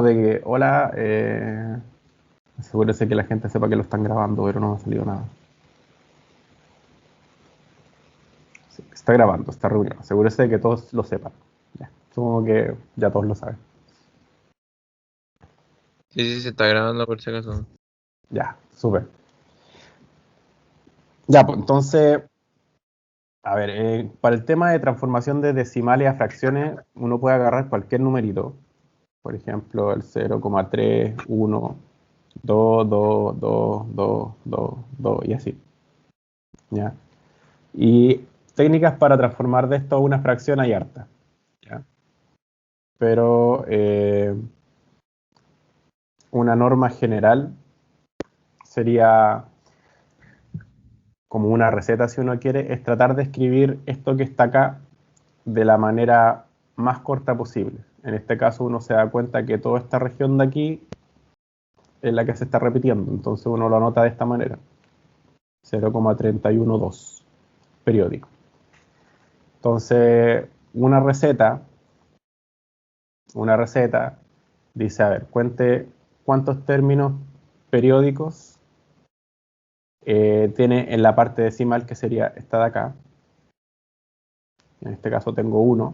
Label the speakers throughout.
Speaker 1: de que, hola, asegúrese que la gente sepa que lo están grabando, pero no me ha salido nada. Sí, está grabando esta reunión, asegúrese de que todos lo sepan. Ya, supongo que ya todos lo saben.
Speaker 2: Sí, sí, se está grabando por si acaso.
Speaker 1: Ya, súper. Ya, pues entonces, a ver, para el tema de transformación de decimales a fracciones, uno puede agarrar cualquier numerito. Por ejemplo, el 0,31, 2, 2, 2, 2, 2, 2 y así. ¿Ya? Y técnicas para transformar de esto a una fracción hay harta. ¿Ya? Pero una norma general sería como una receta, si uno quiere, es tratar de escribir esto que está acá de la manera más corta posible. En este caso uno se da cuenta que toda esta región de aquí es la que se está repitiendo, entonces uno lo anota de esta manera. 0,312 periódico. Entonces, una receta dice, a ver, cuente cuántos términos periódicos tiene en la parte decimal, que sería esta de acá. En este caso tengo 1.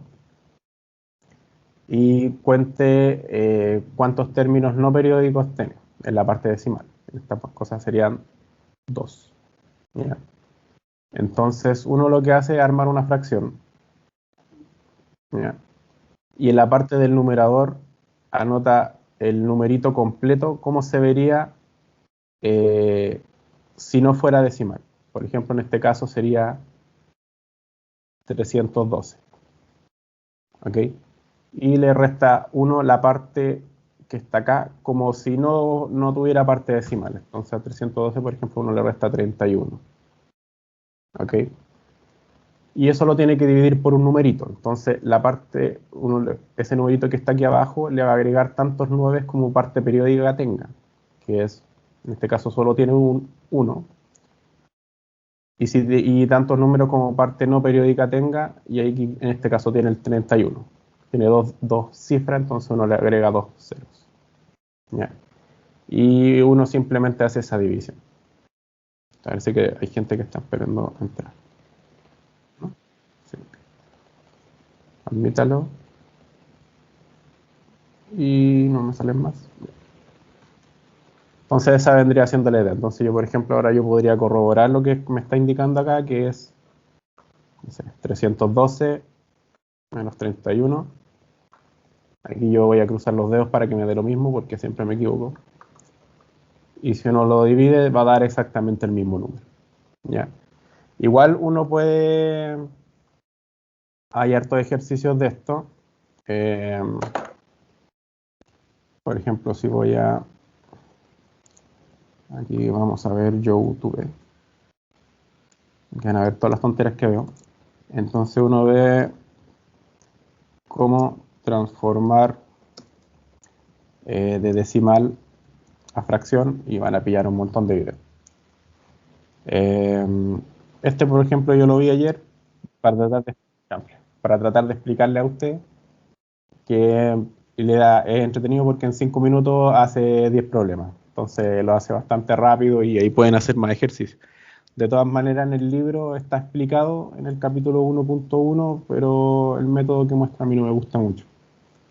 Speaker 1: Y cuente cuántos términos no periódicos tiene en la parte decimal. Estas cosas serían 2. ¿Ya? Entonces, uno lo que hace es armar una fracción. ¿Ya? Y en la parte del numerador anota el numerito completo, cómo se vería eh, si no fuera decimal. Por ejemplo, en este caso sería 312. ¿Ok? Y le resta 1 la parte que está acá, como si no tuviera parte decimal. Entonces a 312, por ejemplo, uno le resta 31. ¿Ok? Y eso lo tiene que dividir por un numerito. Entonces, ese numerito que está aquí abajo le va a agregar tantos 9 como parte periódica tenga, que es, en este caso solo tiene un 1. Y tantos números como parte no periódica tenga, y ahí en este caso tiene el 31. Tiene dos cifras, entonces uno le agrega dos ceros. ¿Ya? Y uno simplemente hace esa división. Parece que hay gente que está esperando entrar, ¿no? Sí. Admítalo. Y no me salen más. Entonces esa vendría siendo la idea. Entonces yo, por ejemplo, ahora yo podría corroborar lo que me está indicando acá, que es, no sé, 312 menos 31. Aquí yo voy a cruzar los dedos para que me dé lo mismo, porque siempre me equivoco. Y si uno lo divide, va a dar exactamente el mismo número. ¿Ya? Igual uno puede... Hay hartos ejercicios de esto. Eh, por ejemplo, si voy a... Aquí vamos a ver YouTube. Van a ver todas las tonteras que veo. Entonces uno ve cómo transformar de decimal a fracción y van a pillar un montón de videos. Este, por ejemplo, yo lo vi ayer para tratar de explicarle a usted que es entretenido porque en 5 minutos hace 10 problemas. Entonces lo hace bastante rápido y ahí pueden hacer más ejercicios. De todas maneras, en el libro está explicado en el capítulo 1.1, pero el método que muestra a mí no me gusta mucho.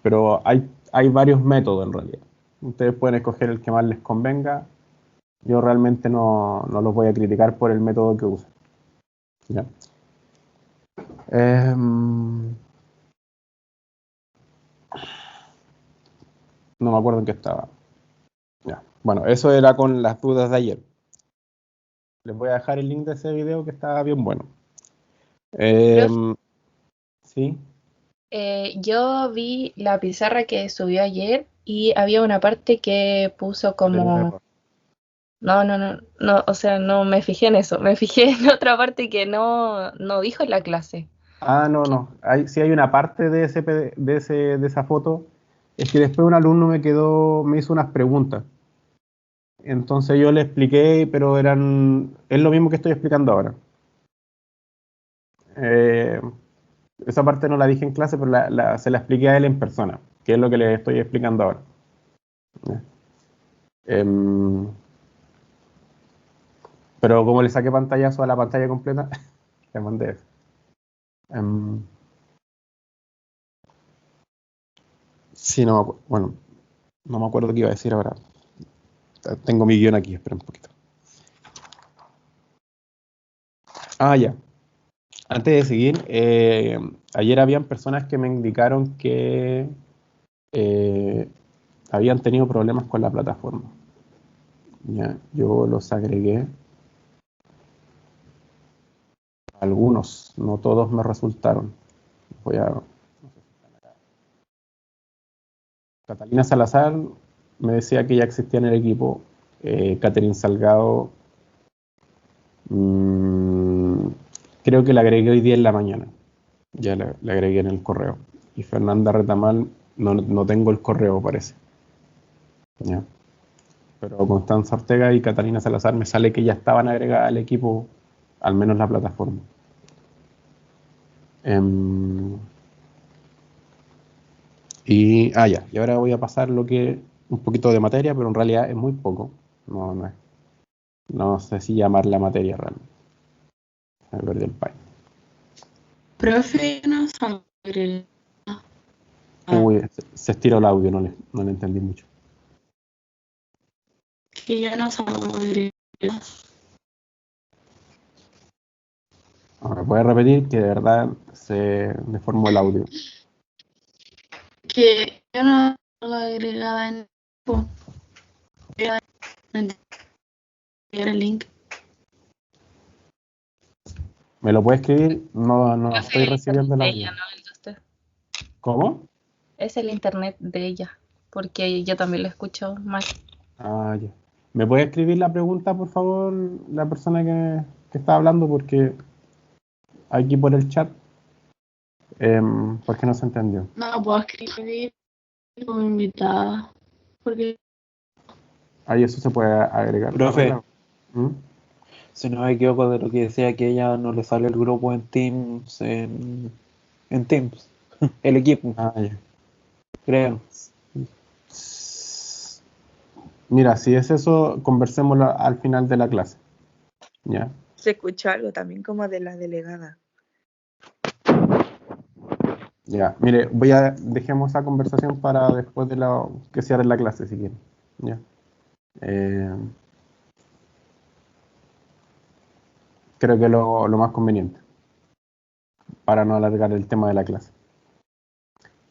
Speaker 1: Pero hay varios métodos en realidad. Ustedes pueden escoger el que más les convenga. Yo realmente no los voy a criticar por el método que usan. ¿Ya? No me acuerdo en qué estaba. Ya. Bueno, eso era con las dudas de ayer. Les voy a dejar el link de ese video que estaba bien bueno.
Speaker 3: Profe,
Speaker 1: Sí.
Speaker 3: yo vi la pizarra que subió ayer y había una parte que puso
Speaker 1: Pero un
Speaker 3: como...
Speaker 1: error.
Speaker 3: No, no, no, no, o sea, no me fijé en eso, me fijé en otra parte que no dijo en la clase.
Speaker 1: Ah, no, no. Sí hay una parte de de esa foto. Es que después un alumno me hizo unas preguntas. Entonces yo le expliqué, pero es lo mismo que estoy explicando ahora. Eh, Esa parte no la dije en clase, pero se la expliqué a él en persona, que es lo que le estoy explicando ahora. Ya. Em, pero como le saqué pantallazo a la pantalla completa, le mandé eso. Em, sí, no, bueno, no me acuerdo qué iba a decir ahora. Tengo mi guión aquí, espera un poquito. Ah, ya. Antes de seguir, ayer habían personas que me indicaron que eh, habían tenido problemas con la plataforma. Ya, yo los agregué. Algunos, no todos me resultaron. Voy a... Catalina Salazar me decía que ya existía en el equipo. Catherine Salgado, mm, creo que la agregué hoy día en la mañana. Ya la agregué en el correo. Y Fernanda Retamal, no tengo el correo, parece. Ya. Pero Constanza Ortega y Catalina Salazar me sale que ya estaban agregadas al equipo, al menos la plataforma. Em, ya. Y ahora voy a pasar un poquito de materia, pero en realidad es muy poco. No sé si llamarla materia realmente. Me perdí el país.
Speaker 4: Profe, no sabe.
Speaker 1: Uy, se estiró el audio, no le entendí mucho.
Speaker 4: Que yo no sabe.
Speaker 1: Ahora, ¿puedes repetir que de verdad se deformó el audio?
Speaker 4: Que yo no la agregada en el link.
Speaker 1: ¿Me lo puede escribir? No
Speaker 3: Es
Speaker 1: estoy
Speaker 3: el internet
Speaker 1: recibiendo el
Speaker 3: de
Speaker 1: audio.
Speaker 3: ella, no el de usted.
Speaker 1: ¿Cómo?
Speaker 3: Es el internet de ella, porque yo también lo escucho mal.
Speaker 1: Ah, ya. ¿Me puede escribir la pregunta, por favor, la persona que está hablando? Porque aquí por el chat, porque no se entendió.
Speaker 4: No puedo escribir como invitada. Porque
Speaker 1: Ahí eso se puede agregar.
Speaker 5: Profe,
Speaker 1: Arregla. ¿Mm?
Speaker 5: si no me equivoco de lo que decía que ella no le sale el grupo en Teams, en Teams, el equipo,
Speaker 1: Ah, ya.
Speaker 5: creo.
Speaker 1: Mira, si es eso, conversémoslo al final de la clase. ¿Ya?
Speaker 6: Se escuchó algo también como de la delegada.
Speaker 1: Ya. Mire, dejemos esa conversación para después de que cierre la clase, si quieren. ¿Ya? Eh, creo que lo más conveniente, para no alargar el tema de la clase.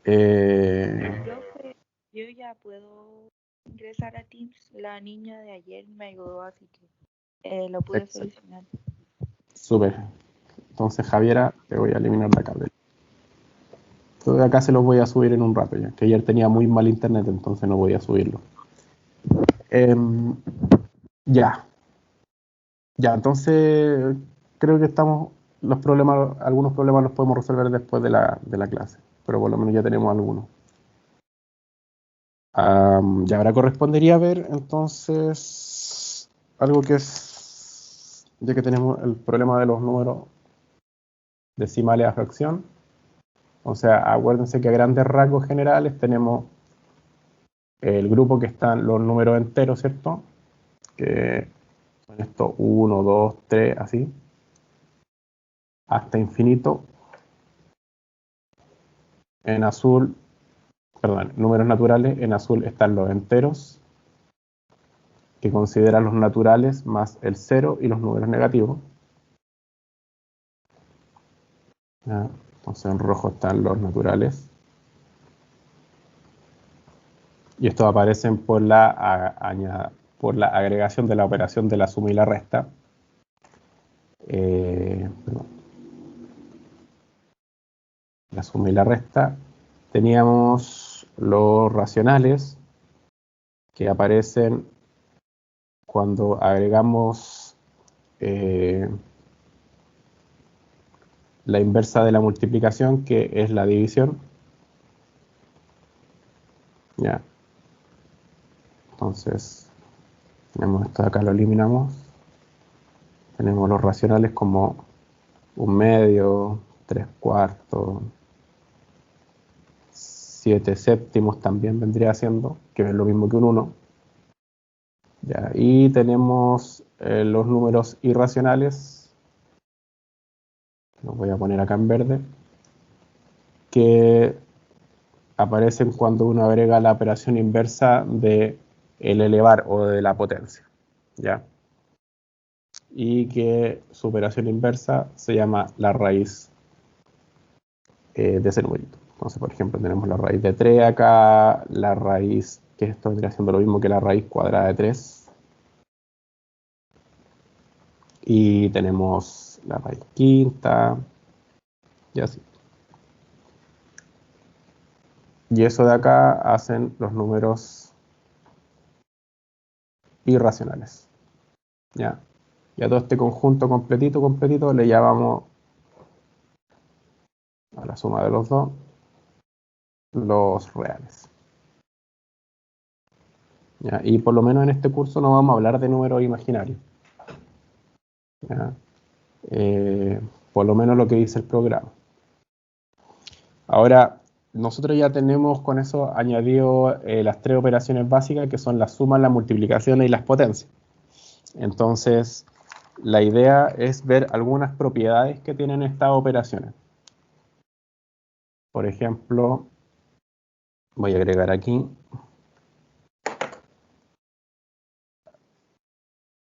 Speaker 6: Profe, yo ya puedo ingresar a Teams. La niña de ayer me ayudó, así que lo pude
Speaker 1: Exacto.
Speaker 6: solucionar.
Speaker 1: Súper. Entonces, Javiera, te voy a eliminar de acá. Todo de acá se los voy a subir en un rato ya, que ayer tenía muy mal internet, entonces no voy a subirlo. Ya. Ya, entonces creo que algunos problemas los podemos resolver después de la clase, pero por lo menos ya tenemos algunos. Ya ahora correspondería ver entonces algo ya que tenemos el problema de los números decimales a fracción. O sea, acuérdense que a grandes rasgos generales tenemos el grupo que están los números enteros, ¿cierto? Que son estos 1, 2, 3, así, hasta infinito. En azul, perdón, números naturales, en azul están los enteros, que consideran los naturales más el cero y los números negativos. ¿Ya? Entonces en rojo están los naturales. Y estos aparecen por por la agregación de la operación de la suma y la resta. Perdón. La suma y la resta. Teníamos los racionales, que aparecen cuando agregamos la inversa de la multiplicación, que es la división. Ya. Entonces, tenemos esto de acá, lo eliminamos. Tenemos los racionales como 1/2, 3/4, 7 séptimos también vendría siendo, que es lo mismo que un 1. Ya, y tenemos los números irracionales, los voy a poner acá en verde, que aparecen cuando uno agrega la operación inversa de el elevar o de la potencia, ¿ya? Y que su operación inversa se llama la raíz de ese numerito. Entonces, por ejemplo, tenemos la raíz de 3 acá, la raíz, que esto vendría siendo lo mismo que la raíz cuadrada de 3. Y tenemos la raíz quinta, y así. Y eso de acá hacen los números irracionales, ¿ya? Y a todo este conjunto completito le llamamos a la suma de los dos los reales, ¿ya? Y por lo menos en este curso no vamos a hablar de números imaginarios, ¿ya? Por lo menos lo que dice el programa. Ahora, nosotros ya tenemos con eso añadido las 3 operaciones básicas, que son las sumas, las multiplicaciones y las potencias. Entonces, la idea es ver algunas propiedades que tienen estas operaciones. Por ejemplo, voy a agregar aquí.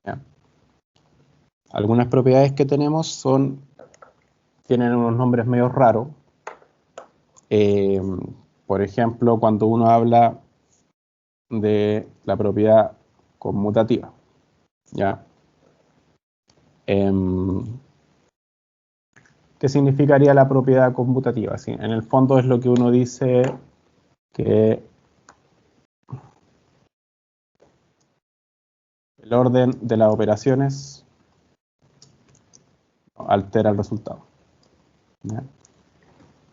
Speaker 1: Ya. Algunas propiedades que tenemos tienen unos nombres medio raros. Por ejemplo, cuando uno habla de la propiedad conmutativa, ¿ya? ¿Qué significaría la propiedad conmutativa? ¿Sí? En el fondo es lo que uno dice que el orden de las operaciones altera el resultado, ¿ya?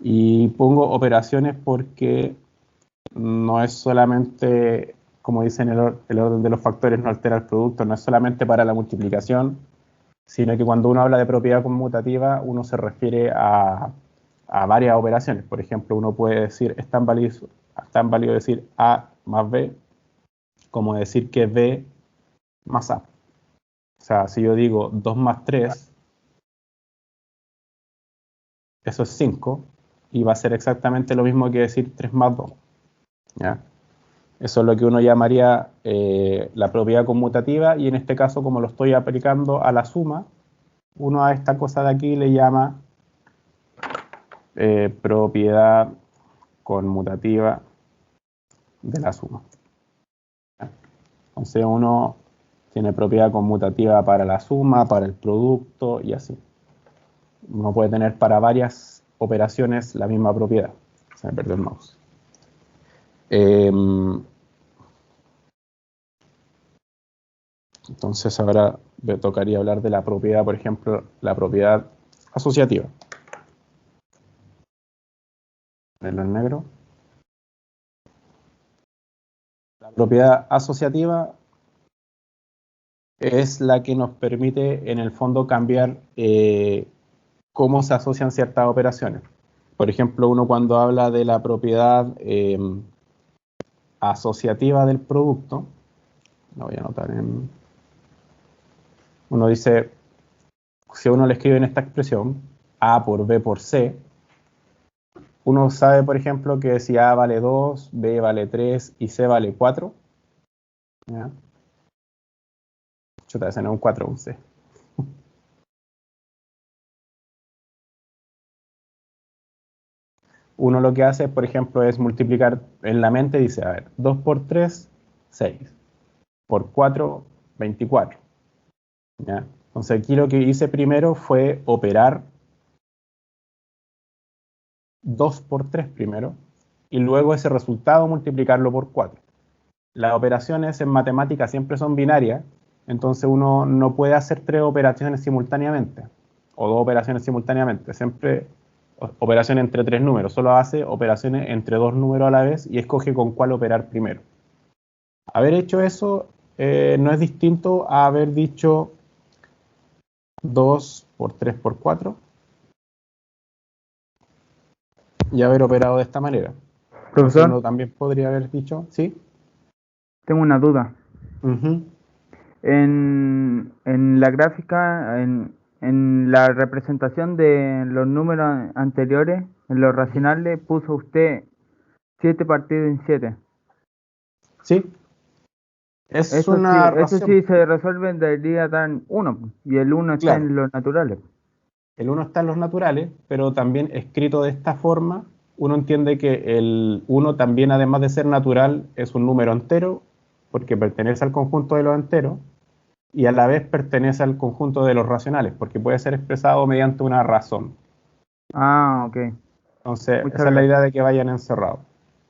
Speaker 1: Y pongo operaciones porque no es solamente, como dicen, el orden de los factores no altera el producto, no es solamente para la multiplicación, sino que cuando uno habla de propiedad conmutativa, uno se refiere a varias operaciones. Por ejemplo, uno puede decir, es tan válido decir A más B, como decir que B más A. O sea, si yo digo 2 más 3, eso es 5, y va a ser exactamente lo mismo que decir 3 más 2, ¿ya? Eso es lo que uno llamaría la propiedad conmutativa, y en este caso, como lo estoy aplicando a la suma, uno a esta cosa de aquí le llama propiedad conmutativa de la suma. Entonces uno tiene propiedad conmutativa para la suma, para el producto y así. Uno puede tener para varias operaciones la misma propiedad. Se me perdió el mouse. Entonces ahora me tocaría hablar de la propiedad, por ejemplo, la propiedad asociativa. Verlo en negro. La propiedad asociativa es la que nos permite, en el fondo, cambiar cómo se asocian ciertas operaciones. Por ejemplo, uno cuando habla de la propiedad asociativa del producto, lo voy a anotar en... Uno dice, si uno le escribe en esta expresión, A por B por C, uno sabe, por ejemplo, que si A vale 2, B vale 3 y C vale 4, ¿ya? Chuta, ese no es un 4, un C. Uno lo que hace, por ejemplo, es multiplicar en la mente, dice, a ver, 2 por 3, 6. Por 4, 24. ¿Ya? Entonces aquí lo que hice primero fue operar 2 por 3 primero, y luego ese resultado multiplicarlo por 4. Las operaciones en matemáticas siempre son binarias, entonces uno no puede hacer 3 operaciones simultáneamente, o 2 operaciones simultáneamente, siempre operaciones entre 3 números, solo hace operaciones entre 2 números a la vez y escoge con cuál operar primero. Haber hecho eso no es distinto a haber dicho 2 por 3 por 4 y haber operado de esta manera. Entonces
Speaker 7: Profesor,
Speaker 1: uno también podría haber dicho, ¿sí?
Speaker 7: tengo una duda.
Speaker 1: Ujú.
Speaker 7: En la gráfica, en la representación de los números anteriores, en los racionales, puso usted 7 partido en 7.
Speaker 1: Sí, es
Speaker 7: Eso
Speaker 1: una
Speaker 7: sí
Speaker 1: ración.
Speaker 7: se resuelve, debería dar 1, y el 1 está
Speaker 1: Claro,
Speaker 7: en los naturales.
Speaker 1: el 1 está en los naturales, pero también escrito de esta forma, uno entiende que el 1 también, además de ser natural, es un número entero, porque pertenece al conjunto de los enteros, y a la vez pertenece al conjunto de los racionales, porque puede ser expresado mediante una razón.
Speaker 7: Ah, ok.
Speaker 1: Entonces,
Speaker 7: Muchas
Speaker 1: esa es la idea
Speaker 7: gracias.
Speaker 1: de que vayan encerrados.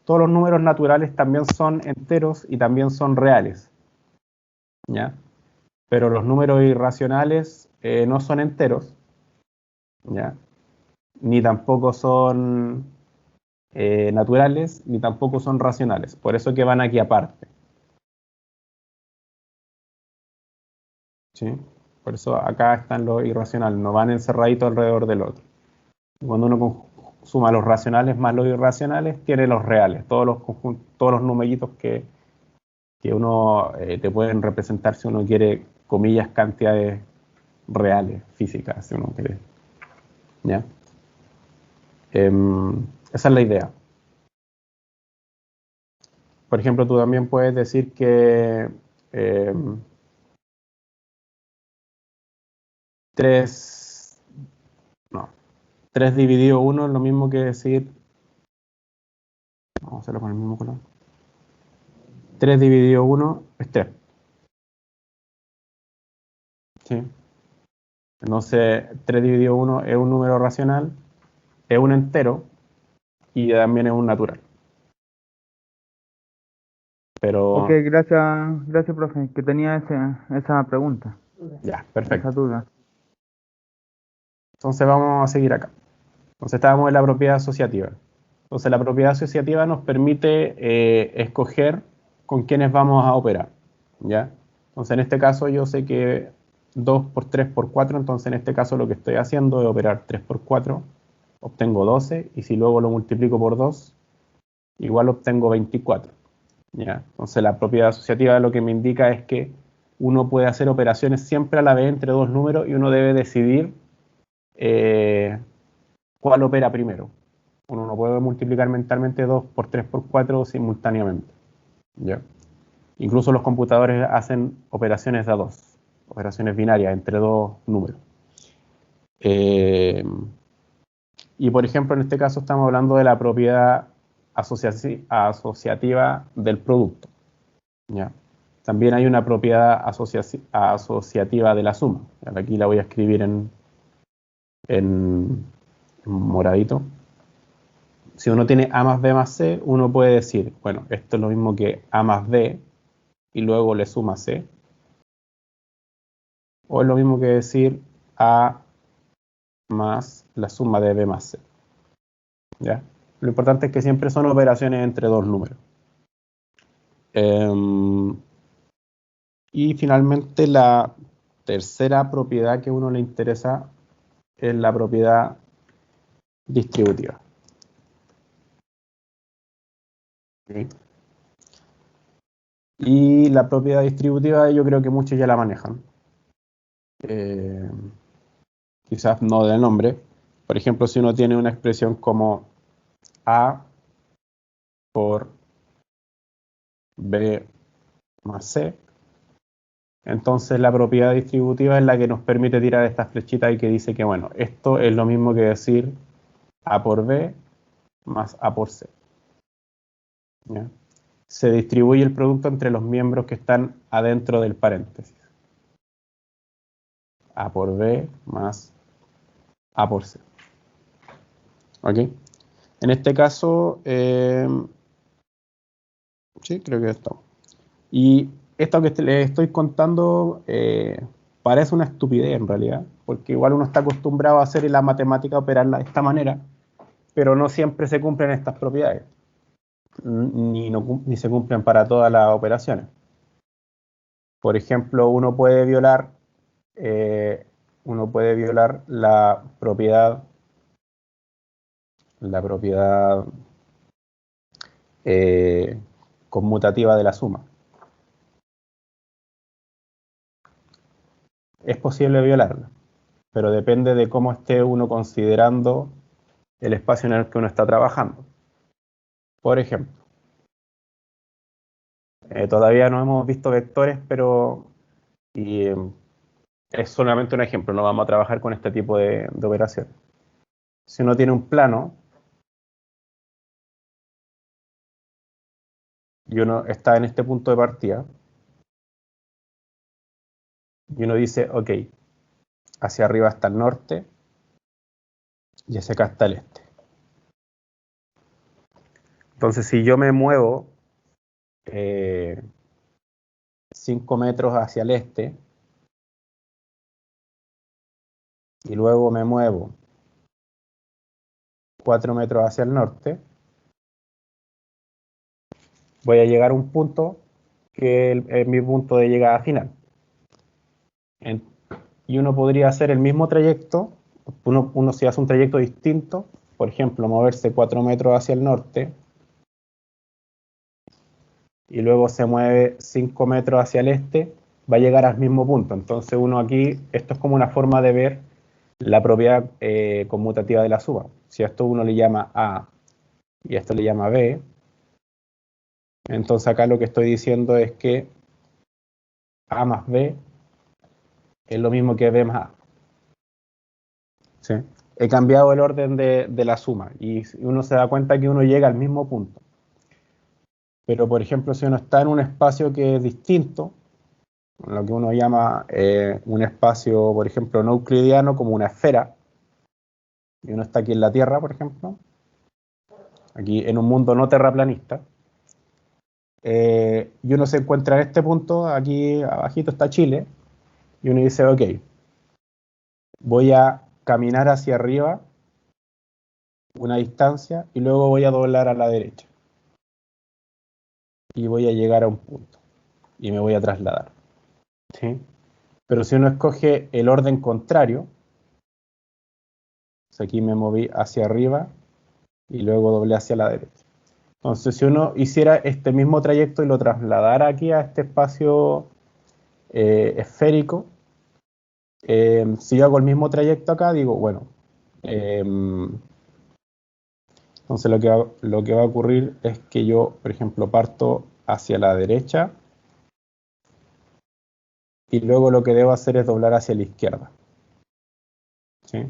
Speaker 1: Todos los números naturales también son enteros y también son reales, ¿ya? Pero los números irracionales no son enteros, ¿ya? Ni tampoco son naturales, ni tampoco son racionales. Por eso que van aquí aparte, ¿sí? Por eso acá están los irracionales, no van encerraditos alrededor del otro. Cuando uno suma los racionales más los irracionales, tiene los reales, todos los numeritos que uno te pueden representar si uno quiere, comillas, cantidades reales, físicas, si uno quiere. ¿Ya? Esa es la idea. Por ejemplo, tú también puedes decir que 3, no, 3 dividido 1 es lo mismo que decir, vamos a hacerlo con el mismo color, 3 dividido 1 es 3, ¿sí? Entonces, 3 dividido 1 es un número racional, es un entero y también es un natural.
Speaker 7: Ok,
Speaker 1: Pero,
Speaker 7: gracias, profe, que tenía esa pregunta,
Speaker 1: ya,
Speaker 7: esa
Speaker 1: perfecto.
Speaker 7: duda.
Speaker 1: Entonces vamos a seguir acá. Entonces estábamos en la propiedad asociativa. Entonces la propiedad asociativa nos permite escoger con quiénes vamos a operar, ¿ya? Entonces en este caso yo sé que 2 por 3 por 4, entonces en este caso lo que estoy haciendo es operar 3 por 4, obtengo 12, y si luego lo multiplico por 2, igual obtengo 24, ¿ya? Entonces la propiedad asociativa lo que me indica es que uno puede hacer operaciones siempre a la vez entre dos números y uno debe decidir eh, cuál opera primero. Uno no puede multiplicar mentalmente 2 por 3 por 4 simultáneamente, ¿ya? Incluso los computadores hacen operaciones de a dos, operaciones binarias entre dos números. Eh, y por ejemplo, en este caso estamos hablando de la propiedad asociativa del producto, ¿ya? También hay una propiedad asociativa de la suma. Aquí la voy a escribir en moradito. Si uno tiene A más B más C, uno puede decir, bueno, esto es lo mismo que A más B y luego le suma C. O es lo mismo que decir A más la suma de B más C, ¿ya? Lo importante es que siempre son operaciones entre dos números. Y finalmente la tercera propiedad que a uno le interesa es la propiedad distributiva. ¿Sí? Y la propiedad distributiva yo creo que muchos ya la manejan. Quizás no del nombre. Por ejemplo, si uno tiene una expresión como A por B más C, entonces la propiedad distributiva es la que nos permite tirar estas flechitas y que dice que, bueno, esto es lo mismo que decir A por B más A por C, ¿ya? Se distribuye el producto entre los miembros que están adentro del paréntesis. A por B más A por C. ¿Ok? En este caso, sí, creo que ya estamos. Y esto que les estoy contando parece una estupidez en realidad, porque igual uno está acostumbrado a hacer la matemática, operarla de esta manera, pero no siempre se cumplen estas propiedades, ni se cumplen para todas las operaciones. Por ejemplo, uno puede violar la propiedad conmutativa de la suma. Es posible violarla, pero depende de cómo esté uno considerando el espacio en el que uno está trabajando. Por ejemplo, todavía no hemos visto vectores, pero es solamente un ejemplo, no vamos a trabajar con este tipo de operación. Si uno tiene un plano y uno está en este punto de partida, y uno dice, ok, hacia arriba está el norte y hacia acá está el este. Entonces, si yo me muevo 5 metros hacia el este y luego me muevo 4 metros hacia el norte, voy a llegar a un punto que es mi punto de llegada final. Y uno podría hacer el mismo trayecto, uno si hace un trayecto distinto, por ejemplo, moverse 4 metros hacia el norte, y luego se mueve 5 metros hacia el este, va a llegar al mismo punto. Entonces uno aquí, esto es como una forma de ver la propiedad conmutativa de la suma. Si a esto uno le llama A y a esto le llama B, entonces acá lo que estoy diciendo es que A más B es lo mismo que B más A. ¿Sí? He cambiado el orden de la suma y uno se da cuenta que uno llega al mismo punto. Pero, por ejemplo, si uno está en un espacio que es distinto, lo que uno llama un espacio, por ejemplo, no euclidiano, como una esfera, y uno está aquí en la Tierra, por ejemplo, aquí en un mundo no terraplanista, y uno se encuentra en este punto, aquí abajito está Chile, y uno dice, ok, voy a caminar hacia arriba una distancia y luego voy a doblar a la derecha. Y voy a llegar a un punto. Y me voy a trasladar. ¿Sí? Pero si uno escoge el orden contrario, pues aquí me moví hacia arriba y luego doblé hacia la derecha. Entonces, si uno hiciera este mismo trayecto y lo trasladara aquí a este espacio esférico, si yo hago el mismo trayecto acá, digo, bueno, entonces lo que va a ocurrir es que yo, por ejemplo, parto hacia la derecha y luego lo que debo hacer es doblar hacia la izquierda. ¿Sí?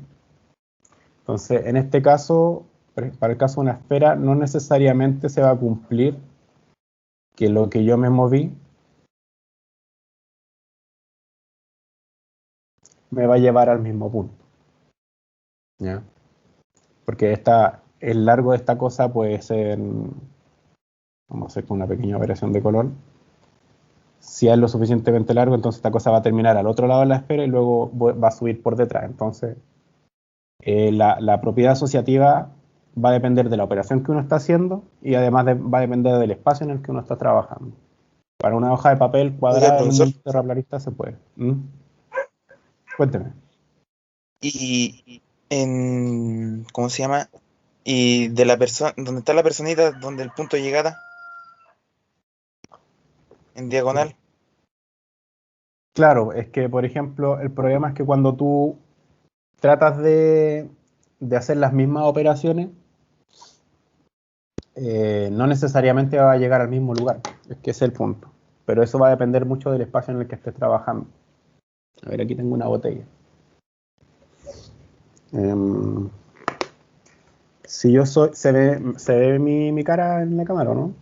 Speaker 1: Entonces, en este caso, para el caso de una esfera, no necesariamente se va a cumplir que lo que yo me moví me va a llevar al mismo punto. ¿Ya? Porque el largo de esta cosa puede ser, vamos a hacer con una pequeña operación de color. Si es lo suficientemente largo, entonces esta cosa va a terminar al otro lado de la esfera y luego va a subir por detrás. Entonces, la propiedad asociativa va a depender de la operación que uno está haciendo y además va a depender del espacio en el que uno está trabajando. Para una hoja de papel cuadrada en un mundo terraplanista se puede. Cuénteme.
Speaker 8: Y ¿cómo se llama? Y de la persona, donde está la personita, donde el punto de llegada, en diagonal.
Speaker 1: Claro, es que, por ejemplo, el problema es que cuando tú tratas de hacer las mismas operaciones, no necesariamente va a llegar al mismo lugar. Es que ese es el punto. Pero eso va a depender mucho del espacio en el que estés trabajando. A ver, aquí tengo una botella. Si yo soy, se ve mi cara en la cámara, ¿no?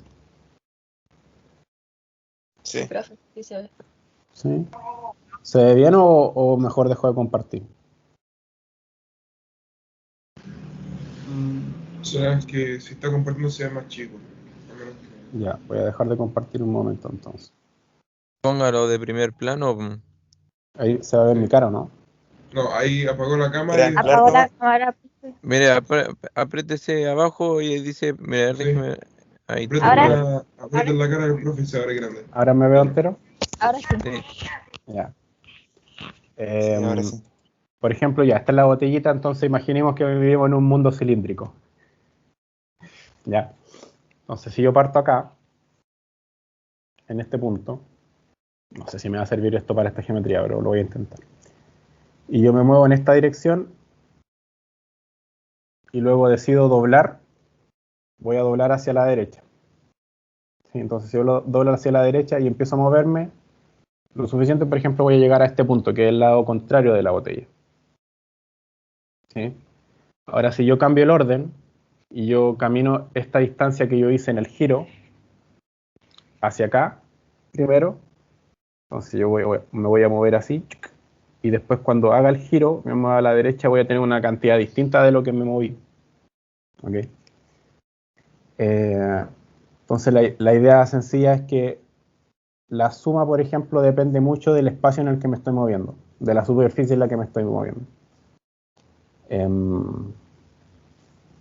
Speaker 8: Sí.
Speaker 3: Profe, sí se ve.
Speaker 1: ¿Sí? ¿Se ve bien o mejor dejo de compartir?
Speaker 9: Será que si está compartiendo sea más chico.
Speaker 1: Ya, voy a dejar de compartir un momento entonces.
Speaker 2: Póngalo de primer plano.
Speaker 1: Ahí se va a ver mi cara, ¿no?
Speaker 9: No, ahí apagó la cámara y
Speaker 6: Apagó la cámara.
Speaker 2: Mire, apriétese abajo y dice, mira,
Speaker 9: Sí.
Speaker 2: déjeme. Ahí
Speaker 9: aprieten la cara del profe y se abre grande.
Speaker 1: ¿Ahora me veo entero?
Speaker 6: Ahora sí.
Speaker 2: Sí.
Speaker 1: Ya.
Speaker 8: Sí, ahora sí.
Speaker 1: Por ejemplo, ya, esta es la botellita, entonces imaginemos que vivimos en un mundo cilíndrico. Ya. Entonces, si yo parto acá, en este punto, no sé si me va a servir esto para esta geometría, pero lo voy a intentar. Y yo me muevo en esta dirección y luego decido doblar, voy a doblar hacia la derecha. ¿Sí? Entonces, si yo doblo hacia la derecha y empiezo a moverme, lo suficiente, por ejemplo, voy a llegar a este punto, que es el lado contrario de la botella. ¿Sí? Ahora, si yo cambio el orden y yo camino esta distancia que yo hice en el giro hacia acá, primero, entonces yo me voy a mover así, y después cuando haga el giro, me muevo a la derecha, voy a tener una cantidad distinta de lo que me moví. ¿Okay? Entonces la idea sencilla es que la suma, por ejemplo, depende mucho del espacio en el que me estoy moviendo, de la superficie en la que me estoy moviendo.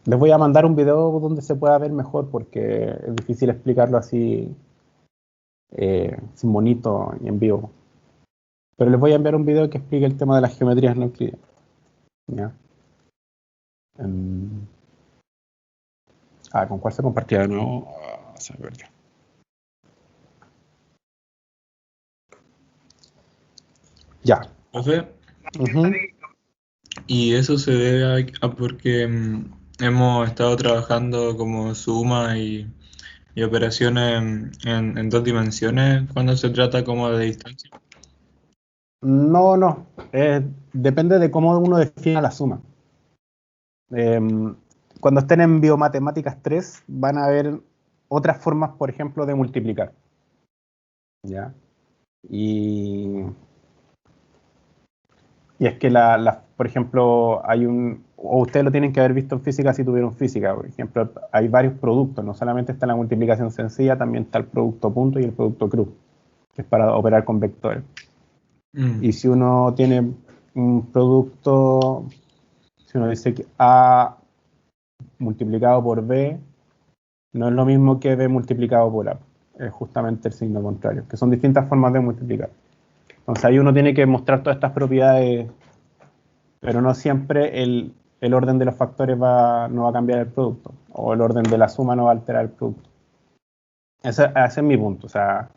Speaker 1: Les voy a mandar un video donde se pueda ver mejor porque es difícil explicarlo así sin bonito y en vivo. Pero les voy a enviar un video que explique el tema de las geometrías no euclidianas. ¿Ya? ¿Con cuál se compartía de nuevo? Se me perdió. Ya.
Speaker 10: Profe,
Speaker 1: Ujú.
Speaker 10: y eso se debe a porque hemos estado trabajando como suma y operaciones en dos dimensiones cuando se trata como de distancia.
Speaker 1: No. Depende de cómo uno defina la suma. Cuando estén en biomatemáticas 3 van a ver otras formas, por ejemplo, de multiplicar. ¿Ya? Y es que, por ejemplo, o ustedes lo tienen que haber visto en física si tuvieron física, por ejemplo, hay varios productos, no solamente está la multiplicación sencilla, también está el producto punto y el producto cruz, que es para operar con vectores. Y si uno tiene un producto, si uno dice que A multiplicado por B, no es lo mismo que B multiplicado por A, es justamente el signo contrario, que son distintas formas de multiplicar. Entonces ahí uno tiene que mostrar todas estas propiedades, pero no siempre el orden de los factores no va a cambiar el producto, o el orden de la suma no va a alterar el producto. Ese es mi punto. O sea,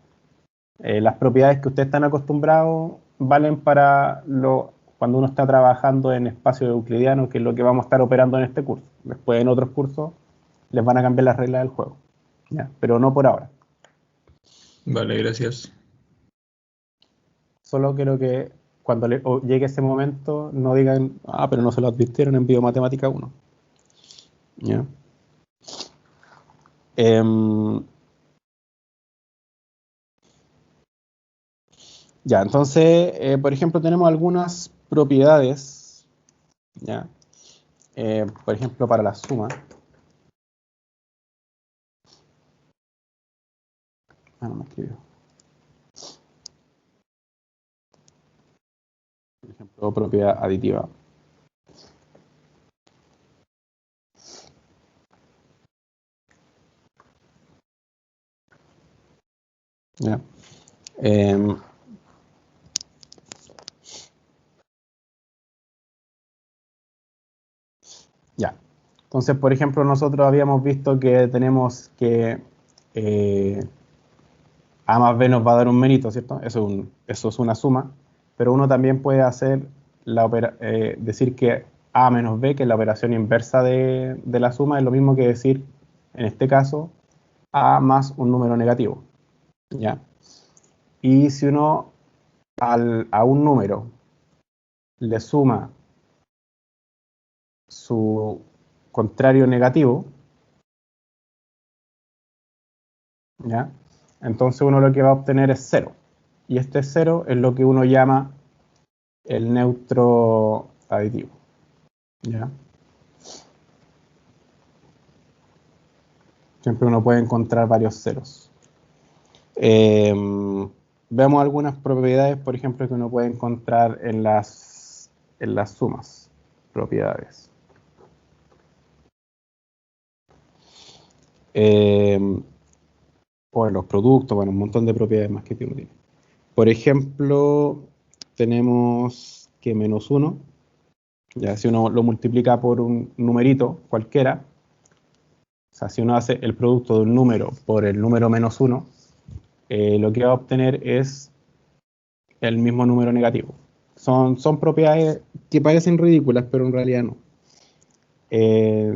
Speaker 1: las propiedades que ustedes están acostumbrados valen para cuando uno está trabajando en espacio euclidiano, que es lo que vamos a estar operando en este curso. Después en otros cursos les van a cambiar las reglas del juego, ¿ya? Pero no por ahora.
Speaker 10: Vale, gracias.
Speaker 1: Solo quiero que cuando llegue ese momento no digan, pero no se lo advirtieron en Biomatemática 1. ¿Ya? Ya, entonces, por ejemplo, tenemos algunas propiedades, ¿ya? Por ejemplo, para la suma. No me escribió. Por ejemplo, propiedad aditiva. ¿Ya? Ya. Entonces, por ejemplo, nosotros habíamos visto que tenemos que A más B nos va a dar un mérito, ¿cierto? Eso es una suma, pero uno también puede hacer decir que A menos B, que es la operación inversa de la suma, es lo mismo que decir, en este caso, A más un número negativo, ¿ya? Y si uno a un número le suma su contrario negativo, ¿ya? Entonces uno lo que va a obtener es 0. Y este 0 es lo que uno llama el neutro aditivo, ¿ya? Siempre uno puede encontrar varios ceros. Veamos algunas propiedades, por ejemplo, que uno puede encontrar en las sumas. Propiedades. O en los productos, bueno, un montón de propiedades más que uno tiene. Por ejemplo, tenemos que menos 1, ya si uno lo multiplica por un numerito cualquiera, sea, si uno hace el producto de un número por el número menos 1, lo que va a obtener es el mismo número negativo. Son propiedades que parecen ridículas, pero en realidad no.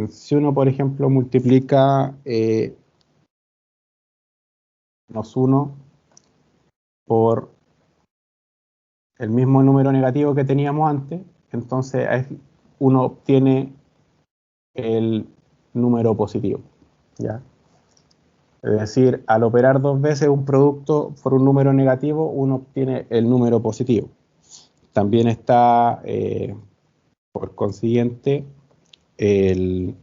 Speaker 1: Si uno, por ejemplo, multiplica menos 1 por el mismo número negativo que teníamos antes, entonces uno obtiene el número positivo, ¿ya? Es decir, al operar dos veces un producto por un número negativo, uno obtiene el número positivo. También está, por consiguiente, el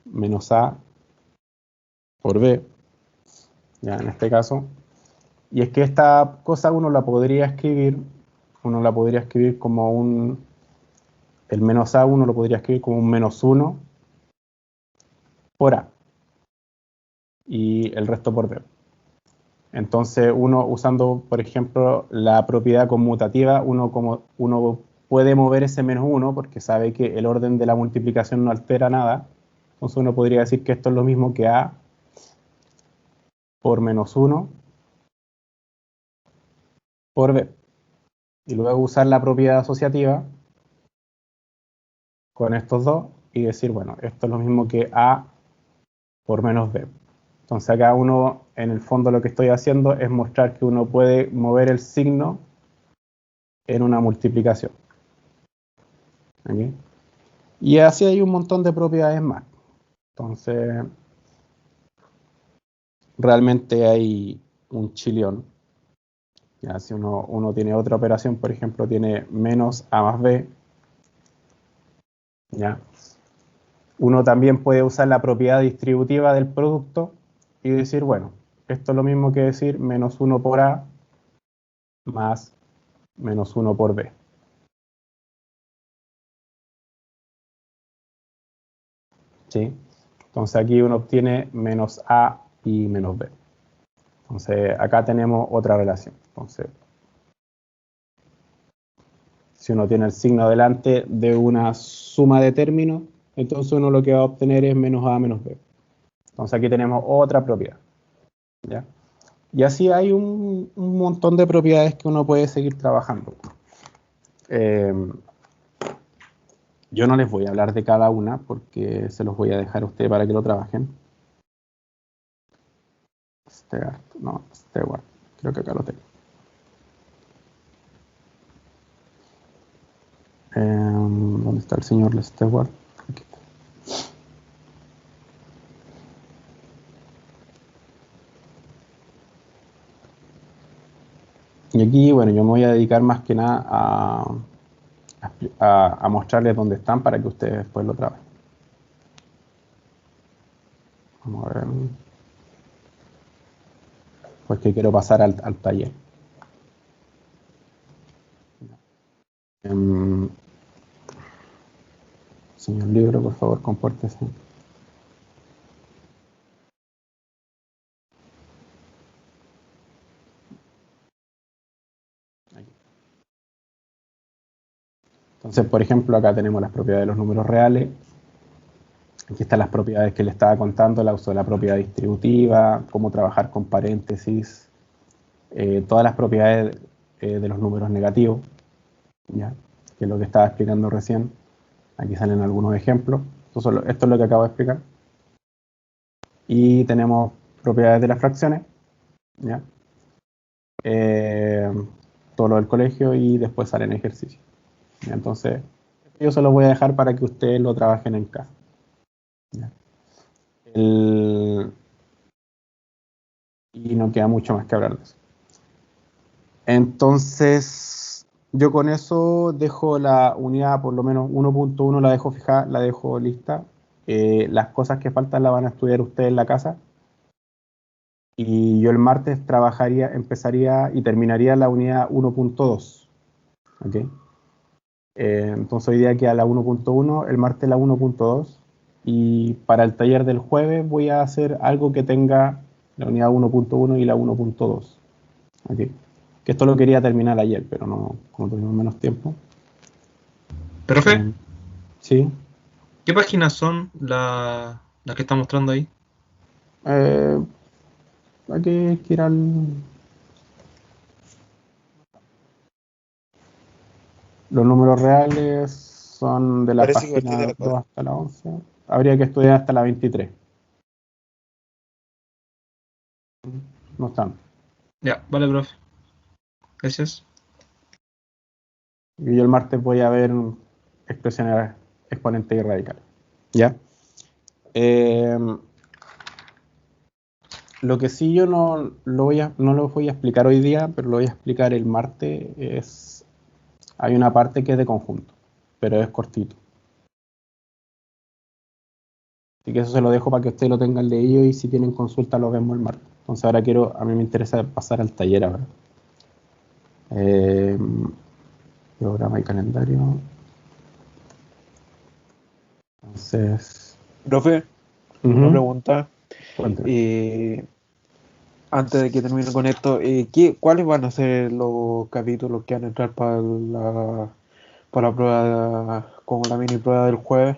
Speaker 1: menos A por B, ya en este caso. Y es que esta cosa uno la podría escribir como el menos A uno lo podría escribir como un menos 1 por A y el resto por B. Entonces uno usando, por ejemplo, la propiedad conmutativa, uno puede mover ese menos 1 porque sabe que el orden de la multiplicación no altera nada. Entonces uno podría decir que esto es lo mismo que A por menos 1 por B. Y luego usar la propiedad asociativa con estos dos y decir, bueno, esto es lo mismo que A por menos B. Entonces acá uno, en el fondo lo que estoy haciendo es mostrar que uno puede mover el signo en una multiplicación. ¿Okay? Y así hay un montón de propiedades más. Entonces, realmente hay un chillón. Ya, si uno tiene otra operación, por ejemplo, tiene menos A más B, ¿ya? Uno también puede usar la propiedad distributiva del producto y decir, bueno, esto es lo mismo que decir menos 1 por A más menos 1 por B. ¿Sí? Entonces aquí uno obtiene menos A y menos B. Entonces acá tenemos otra relación. Entonces, si uno tiene el signo delante de una suma de términos, entonces uno lo que va a obtener es menos A menos B. Entonces aquí tenemos otra propiedad, ¿ya? Y así hay un montón de propiedades que uno puede seguir trabajando. Yo no les voy a hablar de cada una porque se los voy a dejar a ustedes para que lo trabajen. Stewart, creo que acá lo tengo. ¿Dónde está el señor Stewart? Aquí está. Y aquí, bueno, yo me voy a dedicar más que nada a mostrarles dónde están para que ustedes después lo trabajen. Vamos a ver. Porque quiero pasar al taller. Señor libro, por favor, compórtese. Aquí. Entonces, por ejemplo, acá tenemos las propiedades de los números reales. Aquí están las propiedades que le estaba contando, el uso de la propiedad distributiva, cómo trabajar con paréntesis, todas las propiedades de los números negativos, ¿ya? Que es lo que estaba explicando recién. Aquí salen algunos ejemplos. Esto es lo que acabo de explicar. Y tenemos propiedades de las fracciones, ¿ya? Todo lo del colegio y después salen ejercicios. ¿Ya? Entonces, yo se los voy a dejar para que ustedes lo trabajen en casa. ¿Ya? Y no queda mucho más que hablar de eso. Entonces, yo con eso dejo la unidad, por lo menos 1.1 la dejo fijada, la dejo lista. Las cosas que faltan las van a estudiar ustedes en la casa. Y yo el martes empezaría y terminaría la unidad 1.2. ¿Okay? Entonces hoy día queda la 1.1, el martes la 1.2. Y para el taller del jueves voy a hacer algo que tenga la unidad 1.1 y la 1.2. ¿Okay? Que esto lo quería terminar ayer, pero no, como tuvimos menos tiempo.
Speaker 11: ¿Profe?
Speaker 1: Sí.
Speaker 11: ¿Qué páginas son las que está mostrando ahí?
Speaker 1: Aquí hay que ir al... Los números reales son de la
Speaker 8: Parece que partí de
Speaker 1: página
Speaker 8: la
Speaker 1: 2
Speaker 8: 4.
Speaker 1: hasta la 11. Habría que estudiar hasta la 23. No están.
Speaker 10: Ya, vale, profe. Gracias.
Speaker 1: Y yo el martes voy a ver expresiones exponentes y radicales. ¿Ya? Lo que sí yo no lo voy a explicar hoy día, pero lo voy a explicar el martes, es... Hay una parte que es de conjunto, pero es cortito. Así que eso se lo dejo para que ustedes lo tengan leído y si tienen consulta lo vemos el martes. Entonces ahora a mí me interesa pasar al taller ahora. Programa y calendario. Entonces...
Speaker 5: Profe, una pregunta.
Speaker 1: Cuéntame.
Speaker 5: Antes de que termine con esto, ¿cuáles van a ser los capítulos que van a entrar para la prueba, como la mini prueba del jueves?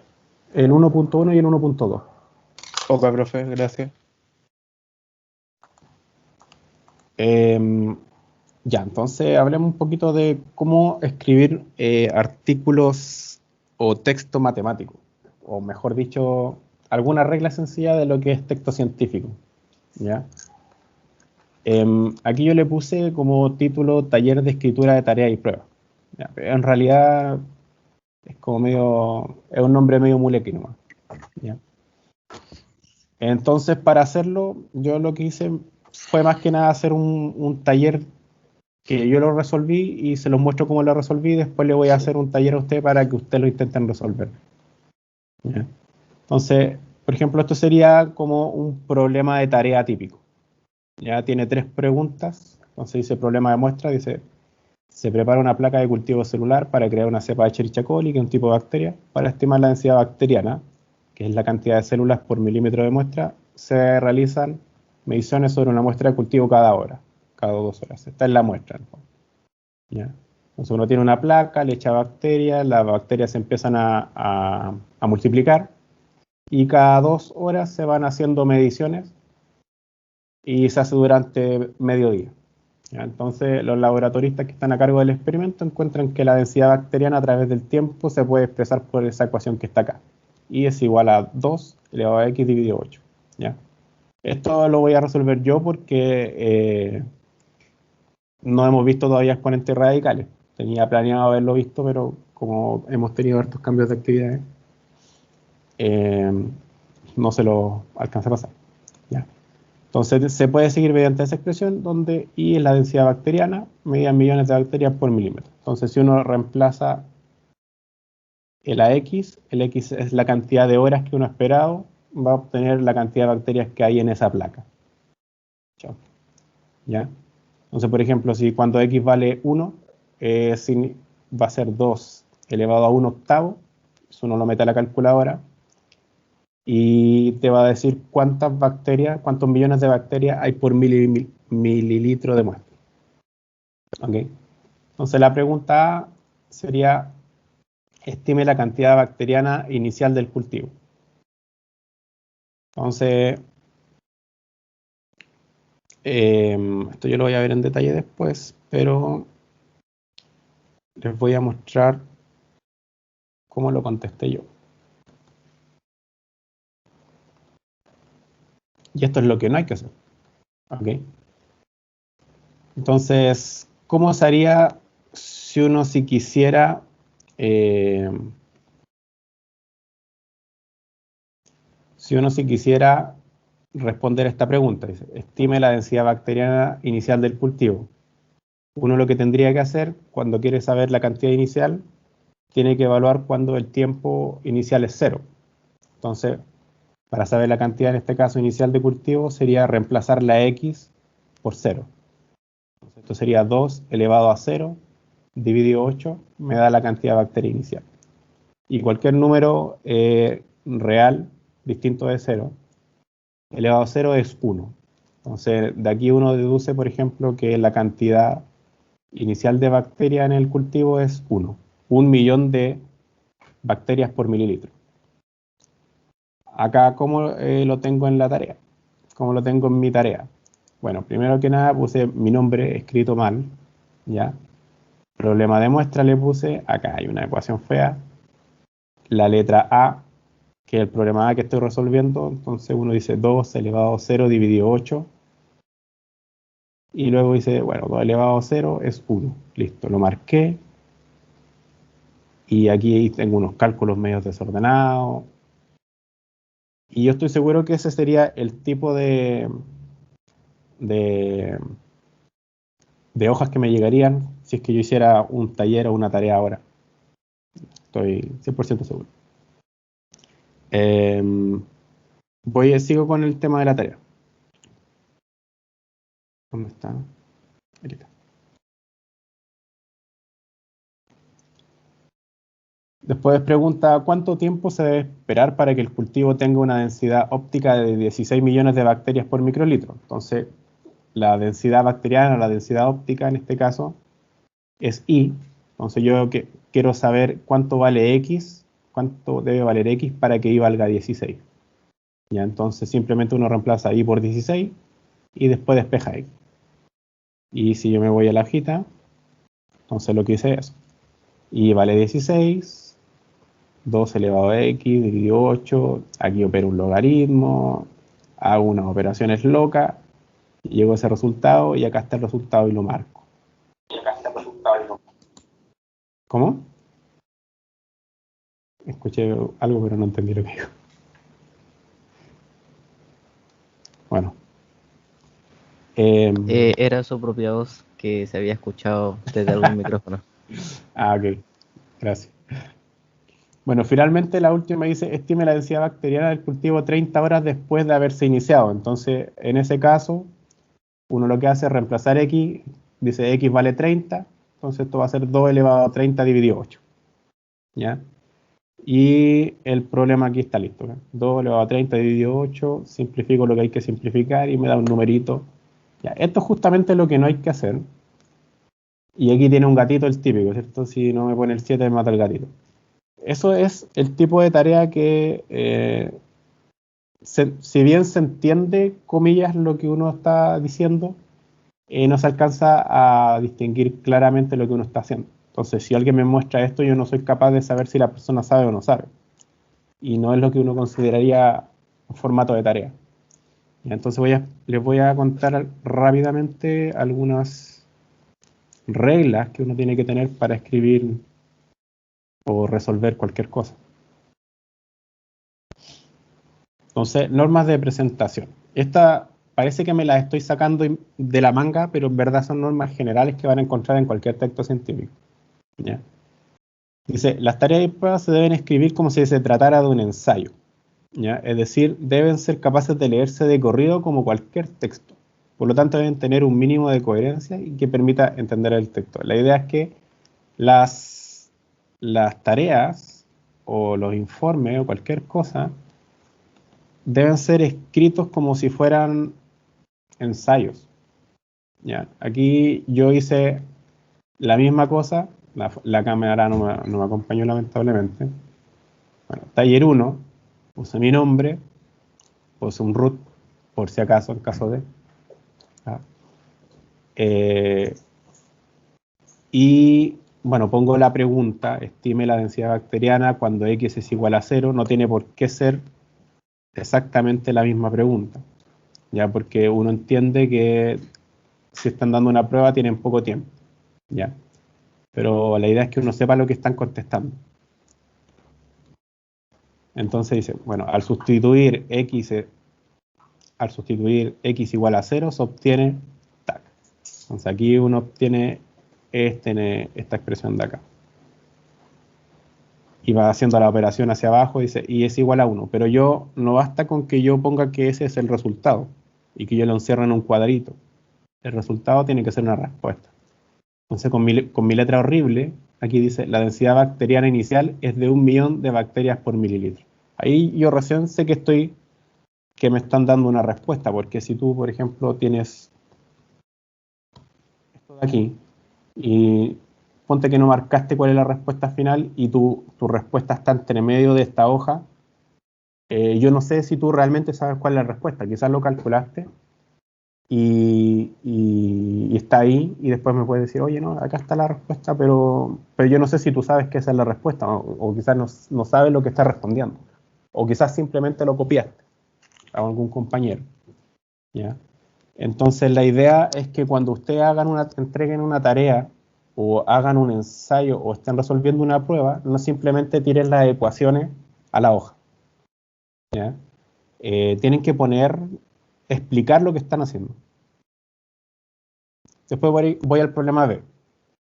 Speaker 1: El 1.1 y el 1.2.
Speaker 5: Ok, profe, gracias.
Speaker 1: Ya, entonces hablemos un poquito de cómo escribir artículos o texto matemático, o mejor dicho, alguna regla sencilla de lo que es texto científico. ¿Ya? Aquí yo le puse como título Taller de escritura de tareas y pruebas. ¿Ya? Pero en realidad es como es un nombre medio mulequi nomás. ¿Ya? Entonces, para hacerlo, yo lo que hice fue más que nada hacer un taller que yo lo resolví y se los muestro cómo lo resolví. Después le voy a hacer un taller a usted para que usted lo intenten resolver. ¿Ya? Entonces, por ejemplo, esto sería como un problema de tarea típico. Ya tiene 3 preguntas. Entonces dice problema de muestra, dice: se prepara una placa de cultivo celular para crear una cepa de Escherichia coli, que es un tipo de bacteria. Para estimar la densidad bacteriana, que es la cantidad de células por milímetro de muestra, se realizan mediciones sobre una muestra de cultivo cada hora, cada 2 horas. Esta es la muestra. ¿Ya? Entonces uno tiene una placa, le echa bacterias, las bacterias se empiezan a multiplicar y cada 2 horas se van haciendo mediciones y se hace durante medio día. ¿Ya? Entonces los laboratoristas que están a cargo del experimento encuentran que la densidad bacteriana a través del tiempo se puede expresar por esa ecuación que está acá. Y es igual a 2 elevado a x dividido 8. ¿Ya? Esto lo voy a resolver yo porque no hemos visto todavía exponentes radicales. Tenía planeado haberlo visto, pero como hemos tenido estos cambios de actividades, no se lo alcanza a pasar. ¿Ya? Entonces se puede seguir mediante esa expresión donde I es la densidad bacteriana, medida en millones de bacterias por milímetro. Entonces si uno reemplaza el X es la cantidad de horas que uno ha esperado, va a obtener la cantidad de bacterias que hay en esa placa. ¿Ya? Entonces, por ejemplo, si cuando X vale 1, va a ser 2 elevado a 1 octavo, eso uno lo mete a la calculadora, y te va a decir cuántos millones de bacterias hay por mililitro de muestra. ¿Okay? Entonces la pregunta A sería: estime la cantidad bacteriana inicial del cultivo. Entonces, esto yo lo voy a ver en detalle después, pero les voy a mostrar cómo lo contesté yo. Y esto es lo que no hay que hacer. ¿Okay? Entonces, ¿cómo se haría si uno quisiera responder esta pregunta? Dice: estime la densidad bacteriana inicial del cultivo. Uno lo que tendría que hacer cuando quiere saber la cantidad inicial, tiene que evaluar cuando el tiempo inicial es 0. Entonces, para saber la cantidad, en este caso inicial de cultivo, sería reemplazar la X por 0. Entonces, esto sería 2 elevado a 0 dividido 8, me da la cantidad de bacteria inicial. Y cualquier número real distinto de 0 elevado a 0 es 1. Entonces, de aquí uno deduce, por ejemplo, que la cantidad inicial de bacteria en el cultivo es 1. 1 millón de bacterias por mililitro. Acá, ¿cómo lo tengo en la tarea? ¿Cómo lo tengo en mi tarea? Bueno, primero que nada puse mi nombre escrito mal, ¿ya? Problema de muestra le puse, acá hay una ecuación fea, la letra A, que es el problema A que estoy resolviendo, entonces uno dice 2 elevado a 0 dividido 8, y luego dice, bueno, 2 elevado a 0 es 1, listo, lo marqué, y aquí tengo unos cálculos medios desordenados, y yo estoy seguro que ese sería el tipo de hojas que me llegarían si es que yo hiciera un taller o una tarea ahora. Estoy 100% seguro. Sigo con el tema de la tarea. ¿Dónde está? Ahí está. Después pregunta, ¿cuánto tiempo se debe esperar para que el cultivo tenga una densidad óptica de 16 millones de bacterias por microlitro? Entonces, la densidad bacteriana, la densidad óptica en este caso, es I. Entonces yo quiero saber cuánto vale X, cuánto debe valer X para que Y valga 16. Ya, entonces simplemente uno reemplaza Y por 16 y después despeja X. Y si yo me voy a la hojita, entonces lo que hice es Y vale 16, 2 elevado a X dividido 8, aquí opero un logaritmo, hago unas operaciones locas, llego a ese resultado y acá está el resultado y lo marco. ¿Cómo? Escuché algo pero no entendí lo que dijo. Bueno.
Speaker 11: Era su propia voz que se había escuchado desde algún micrófono.
Speaker 1: Ok, gracias. Bueno, finalmente la última dice, estime la densidad bacteriana del cultivo 30 horas después de haberse iniciado. Entonces, en ese caso, uno lo que hace es reemplazar X, dice X vale 30, entonces esto va a ser 2 elevado a 30 dividido 8. ¿Ya? Y el problema aquí está listo. ¿Eh? 2 elevado a 30 dividido 8, simplifico lo que hay que simplificar y me da un numerito. Ya, esto es justamente lo que no hay que hacer. Y aquí tiene un gatito el típico, ¿cierto? Si no me pone el 7 me mata el gatito. Eso es el tipo de tarea que, si bien se entiende, comillas, lo que uno está diciendo, no se alcanza a distinguir claramente lo que uno está haciendo. Entonces, si alguien me muestra esto, yo no soy capaz de saber si la persona sabe o no sabe. Y no es lo que uno consideraría un formato de tarea. Y entonces les voy a contar rápidamente algunas reglas que uno tiene que tener para escribir o resolver cualquier cosa. Entonces, normas de presentación. Esta parece que me las estoy sacando de la manga, pero en verdad son normas generales que van a encontrar en cualquier texto científico. ¿Ya? Dice, las tareas y pruebas se deben escribir como si se tratara de un ensayo. ¿Ya? Es decir, deben ser capaces de leerse de corrido como cualquier texto. Por lo tanto, deben tener un mínimo de coherencia y que permita entender el texto. La idea es que las tareas o los informes o cualquier cosa deben ser escritos como si fueran ensayos. ¿Ya? Aquí yo hice la misma cosa, la cámara no me acompañó lamentablemente. Bueno, taller 1, puse mi nombre, puse un root, por si acaso, en caso de... y bueno, pongo la pregunta, estime la densidad bacteriana cuando X es igual a 0, no tiene por qué ser exactamente la misma pregunta, ya, porque uno entiende que si están dando una prueba tienen poco tiempo, ya, pero la idea es que uno sepa lo que están contestando. Entonces dice, bueno, al sustituir X igual a 0 se obtiene tac. Entonces aquí uno obtiene esta expresión de acá. Y va haciendo la operación hacia abajo, dice, y es igual a 1. Pero yo, no basta con que yo ponga que ese es el resultado y que yo lo encierre en un cuadrito. El resultado tiene que ser una respuesta. Entonces con mi letra horrible, aquí dice, la densidad bacteriana inicial es de 1 millón de bacterias por mililitro. Ahí yo recién sé que me están dando una respuesta, porque si tú, por ejemplo, tienes esto de aquí, y ponte que no marcaste cuál es la respuesta final y tu respuesta está entre medio de esta hoja, yo no sé si tú realmente sabes cuál es la respuesta. Quizás lo calculaste y está ahí y después me puedes decir, oye, no, acá está la respuesta, pero yo no sé si tú sabes que esa es la respuesta o quizás no sabes lo que estás respondiendo. O quizás simplemente lo copiaste a algún compañero. ¿Ya? Entonces la idea es que cuando ustedes entreguen una tarea o hagan un ensayo o estén resolviendo una prueba, no simplemente tiren las ecuaciones a la hoja. ¿Ya? Tienen que explicar lo que están haciendo. Después voy al problema B.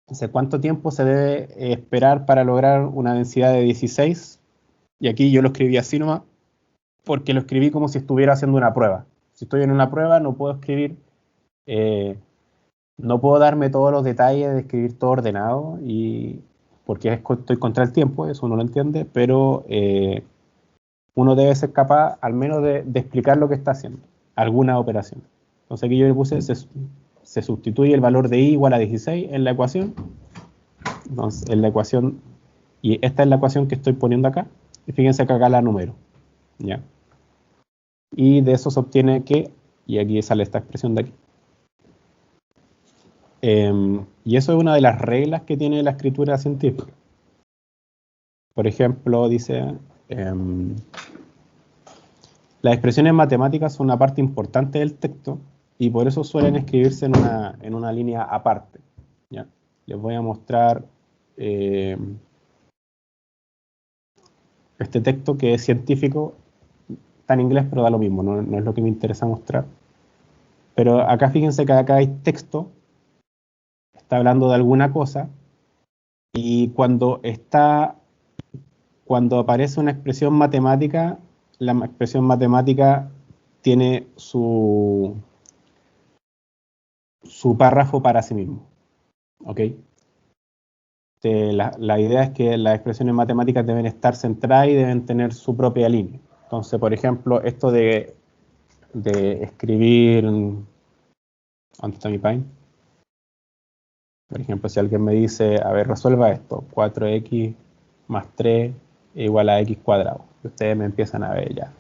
Speaker 1: Dice, ¿cuánto tiempo se debe esperar para lograr una densidad de 16? Y aquí yo lo escribí así nomás, porque lo escribí como si estuviera haciendo una prueba. Si estoy en una prueba no puedo escribir, no puedo darme todos los detalles de escribir todo ordenado, porque estoy contra el tiempo, eso uno lo entiende, pero uno debe ser capaz al menos de explicar lo que está haciendo, alguna operación. Entonces aquí yo le puse, se sustituye el valor de i igual a 16 en la ecuación. Entonces, en la ecuación, y esta es la ecuación que estoy poniendo acá, y fíjense que acá la número, ¿ya? Y de eso se obtiene que, y aquí sale esta expresión de aquí. Y eso es una de las reglas que tiene la escritura científica. Por ejemplo, dice, las expresiones matemáticas son una parte importante del texto y por eso suelen escribirse en una línea aparte. ¿Ya? Les voy a mostrar este texto que es científico, está en inglés pero da lo mismo, no es lo que me interesa mostrar. Pero acá fíjense que acá hay texto, está hablando de alguna cosa, y cuando aparece una expresión matemática, la expresión matemática tiene su párrafo para sí mismo. ¿Ok? La idea es que las expresiones matemáticas deben estar centradas y deben tener su propia línea. Entonces, por ejemplo, esto de escribir... ¿Dónde está mi Pine? Por ejemplo, si alguien me dice, a ver, resuelva esto, 4x más 3 es igual a x cuadrado. Y ustedes me empiezan a ver ya.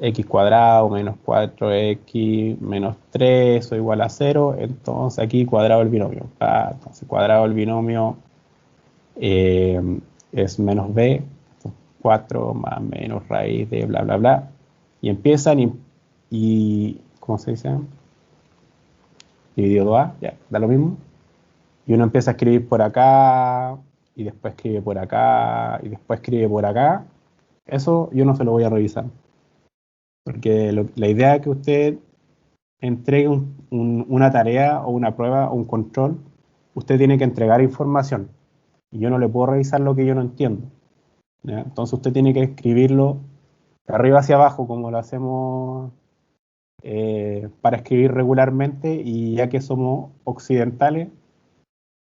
Speaker 1: X cuadrado menos 4x menos 3, eso igual a 0. Entonces aquí cuadrado del binomio. Entonces cuadrado del binomio es menos b. 4 más menos raíz de bla, bla, bla. Y empiezan y ¿cómo se dice? Dividido 2a, ya, da lo mismo. Y uno empieza a escribir por acá, y después escribe por acá, y después escribe por acá. Eso yo no se lo voy a revisar. Porque la idea es que usted entregue una tarea o una prueba o un control. Usted tiene que entregar información. Y yo no le puedo revisar lo que yo no entiendo. ¿Ya? Entonces usted tiene que escribirlo de arriba hacia abajo, como lo hacemos para escribir regularmente, y ya que somos occidentales,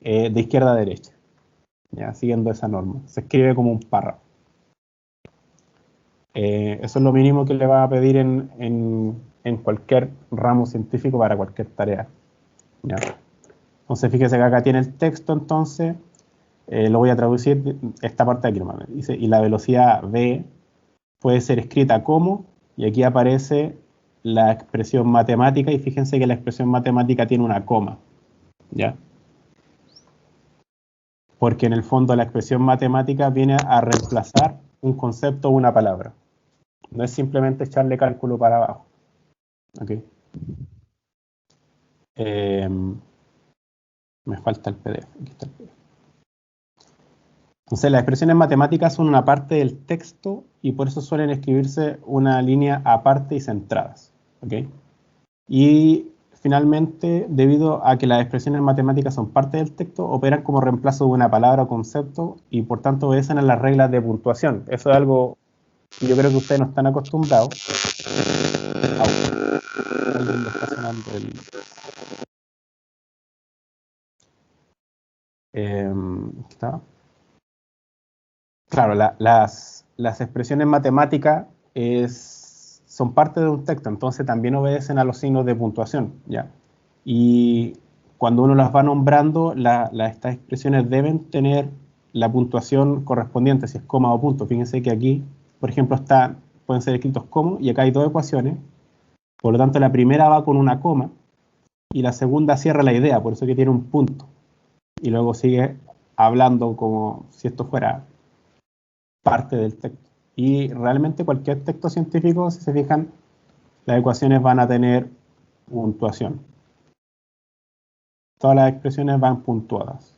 Speaker 1: de izquierda a derecha, ¿ya? Siguiendo esa norma. Se escribe como un párrafo. Eso es lo mínimo que le va a pedir en cualquier ramo científico para cualquier tarea. ¿Ya? Entonces, fíjese que acá tiene el texto, entonces, lo voy a traducir esta parte de aquí nomás. Dice, y la velocidad v puede ser escrita como, y aquí aparece la expresión matemática, y fíjense que la expresión matemática tiene una coma, ¿ya? Porque en el fondo la expresión matemática viene a reemplazar un concepto o una palabra. No es simplemente echarle cálculo para abajo. ¿Ok? Me falta el PDF. Aquí está el PDF. Entonces, las expresiones matemáticas son una parte del texto y por eso suelen escribirse una línea aparte y centradas. ¿Ok? Y finalmente, debido a que las expresiones matemáticas son parte del texto, operan como reemplazo de una palabra o concepto y por tanto obedecen a las reglas de puntuación. Eso es algo que yo creo que ustedes no están acostumbrados. Alguien está sonando ¿está? Claro, las expresiones matemáticas son parte de un texto, entonces también obedecen a los signos de puntuación, ¿ya? Y cuando uno las va nombrando, estas expresiones deben tener la puntuación correspondiente, si es coma o punto. Fíjense que aquí, por ejemplo, pueden ser escritos como, y acá hay dos ecuaciones, por lo tanto la primera va con una coma, y la segunda cierra la idea, por eso que tiene un punto, y luego sigue hablando como si esto fuera parte del texto. Y realmente cualquier texto científico, si se fijan, las ecuaciones van a tener puntuación. Todas las expresiones van puntuadas.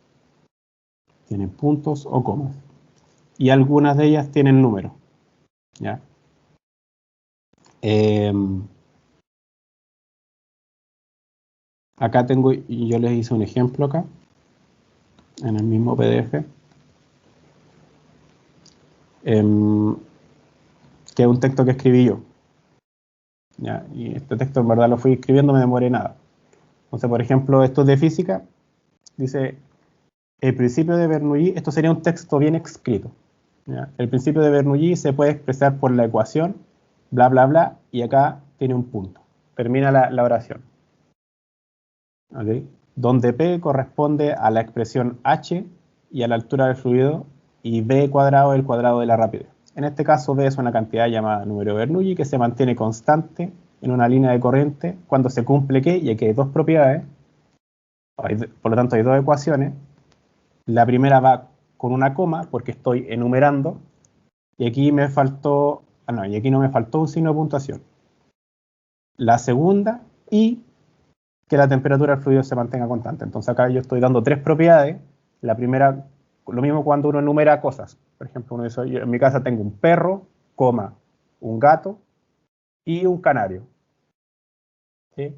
Speaker 1: Tienen puntos o comas. Y algunas de ellas tienen números. ¿Ya? Acá tengo, y yo les hice un ejemplo acá, en el mismo PDF, que es un texto que escribí yo. ¿Ya? Y este texto en verdad lo fui escribiendo, me demoré nada. Entonces, por ejemplo, esto es de física, dice, el principio de Bernoulli, esto sería un texto bien escrito. ¿Ya? El principio de Bernoulli se puede expresar por la ecuación, bla, bla, bla, y acá tiene un punto. Termina la oración. ¿Okay? Donde P corresponde a la expresión H y a la altura del fluido, y B cuadrado es el cuadrado de la rapidez. En este caso, B es una cantidad llamada número de Bernoulli que se mantiene constante en una línea de corriente cuando se cumple que, y aquí hay dos propiedades, por lo tanto hay dos ecuaciones. La primera va con una coma porque estoy enumerando, y aquí me faltó, y aquí no me faltó un signo de puntuación. La segunda, y que la temperatura del fluido se mantenga constante. Entonces acá yo estoy dando tres propiedades. La primera, lo mismo cuando uno enumera cosas. Por ejemplo, uno dice, yo en mi casa tengo un perro, coma, un gato y un canario. ¿Sí?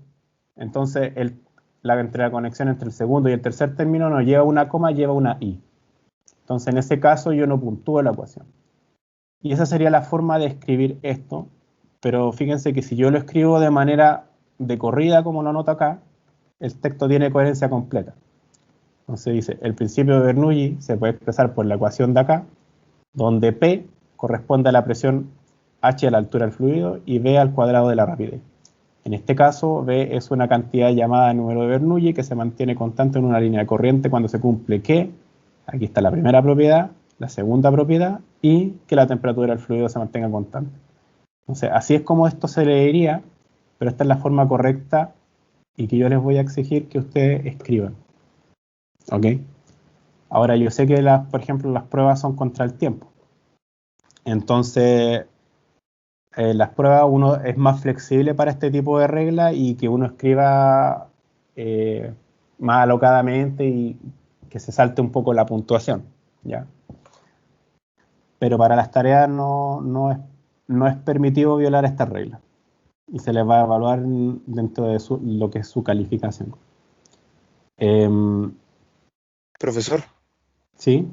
Speaker 1: Entonces entre la conexión entre el segundo y el tercer término no lleva una coma, lleva una i. Entonces en ese caso yo no puntúo la ecuación. Y esa sería la forma de escribir esto, pero fíjense que si yo lo escribo de manera de corrida, como lo anoto acá, el texto tiene coherencia completa. Entonces dice, el principio de Bernoulli se puede expresar por la ecuación de acá, donde P corresponde a la presión H a la altura del fluido y B al cuadrado de la rapidez. En este caso, B es una cantidad llamada número de Bernoulli que se mantiene constante en una línea de corriente cuando se cumple que, aquí está la primera propiedad, la segunda propiedad, y que la temperatura del fluido se mantenga constante. Entonces, así es como esto se leería, pero esta es la forma correcta y que yo les voy a exigir que ustedes escriban. ¿Ok? Ahora, yo sé que, por ejemplo, las pruebas son contra el tiempo. Entonces, las pruebas uno es más flexible para este tipo de reglas y que uno escriba más alocadamente y que se salte un poco la puntuación, ¿ya? Pero para las tareas no es permitido violar estas reglas y se les va a evaluar dentro de lo que es su calificación.
Speaker 8: Profesor,
Speaker 1: ¿Sí?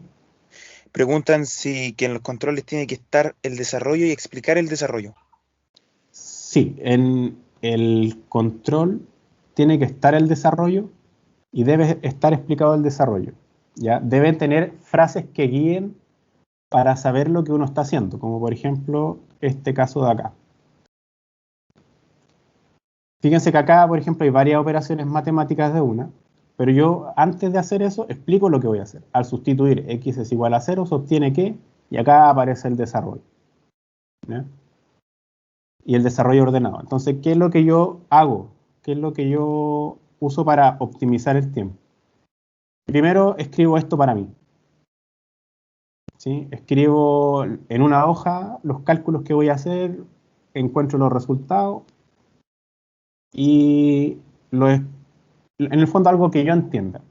Speaker 8: preguntan si que en los controles tiene que estar el desarrollo y explicar el desarrollo.
Speaker 1: Sí, en el control tiene que estar el desarrollo y debe estar explicado el desarrollo, ¿ya? Deben tener frases que guíen para saber lo que uno está haciendo, como por ejemplo este caso de acá. Fíjense que acá, por ejemplo, hay varias operaciones matemáticas de una, pero yo antes de hacer eso explico lo que voy a hacer. Al sustituir x es igual a 0 se obtiene que, y acá aparece el desarrollo, ¿ya? Y el desarrollo ordenado. Entonces, ¿qué es lo que yo hago? ¿Qué es lo que yo uso para optimizar el tiempo? Primero escribo esto para mí. ¿Sí? Escribo en una hoja los cálculos que voy a hacer, encuentro los resultados y en el fondo algo que yo entienda.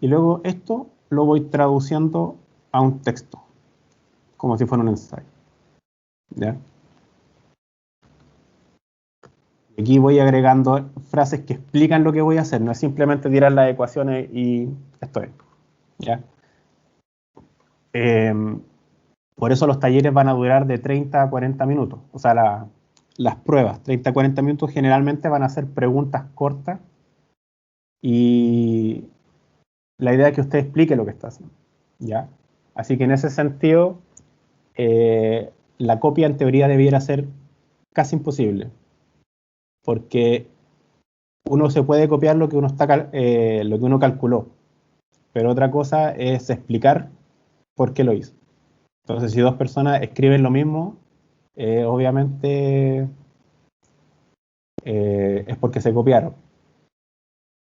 Speaker 1: Y luego esto lo voy traduciendo a un texto, como si fuera un ensayo. ¿Ya? Aquí voy agregando frases que explican lo que voy a hacer, no es simplemente tirar las ecuaciones y esto es. ¿Ya? Por eso los talleres van a durar de 30 a 40 minutos. O sea, las pruebas, 30 a 40 minutos, generalmente van a ser preguntas cortas y la idea es que usted explique lo que está haciendo, ¿ya? Así que en ese sentido, la copia en teoría debiera ser casi imposible, porque uno se puede copiar lo que uno calculó, pero otra cosa es explicar por qué lo hizo. Entonces, si dos personas escriben lo mismo, obviamente es porque se copiaron.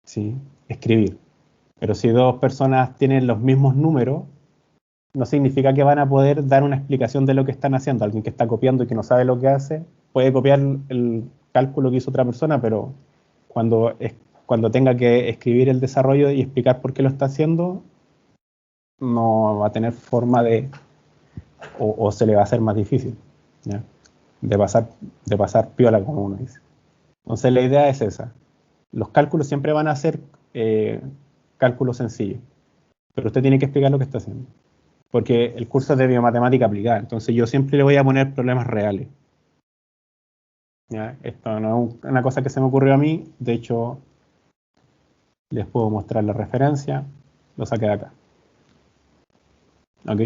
Speaker 1: ¿Sí? Escribir. Pero si dos personas tienen los mismos números, no significa que van a poder dar una explicación de lo que están haciendo. Alguien que está copiando y que no sabe lo que hace, puede copiar el cálculo que hizo otra persona, pero cuando tenga que escribir el desarrollo y explicar por qué lo está haciendo, no va a tener forma o se le va a hacer más difícil, ¿ya? De pasar piola, como uno dice. Entonces la idea es esa. Los cálculos siempre van a ser cálculos sencillos, pero usted tiene que explicar lo que está haciendo. Porque el curso es de biomatemática aplicada, entonces yo siempre le voy a poner problemas reales. ¿Ya? Esto no es una cosa que se me ocurrió a mí, de hecho, les puedo mostrar la referencia, lo saqué de acá. ¿Ok?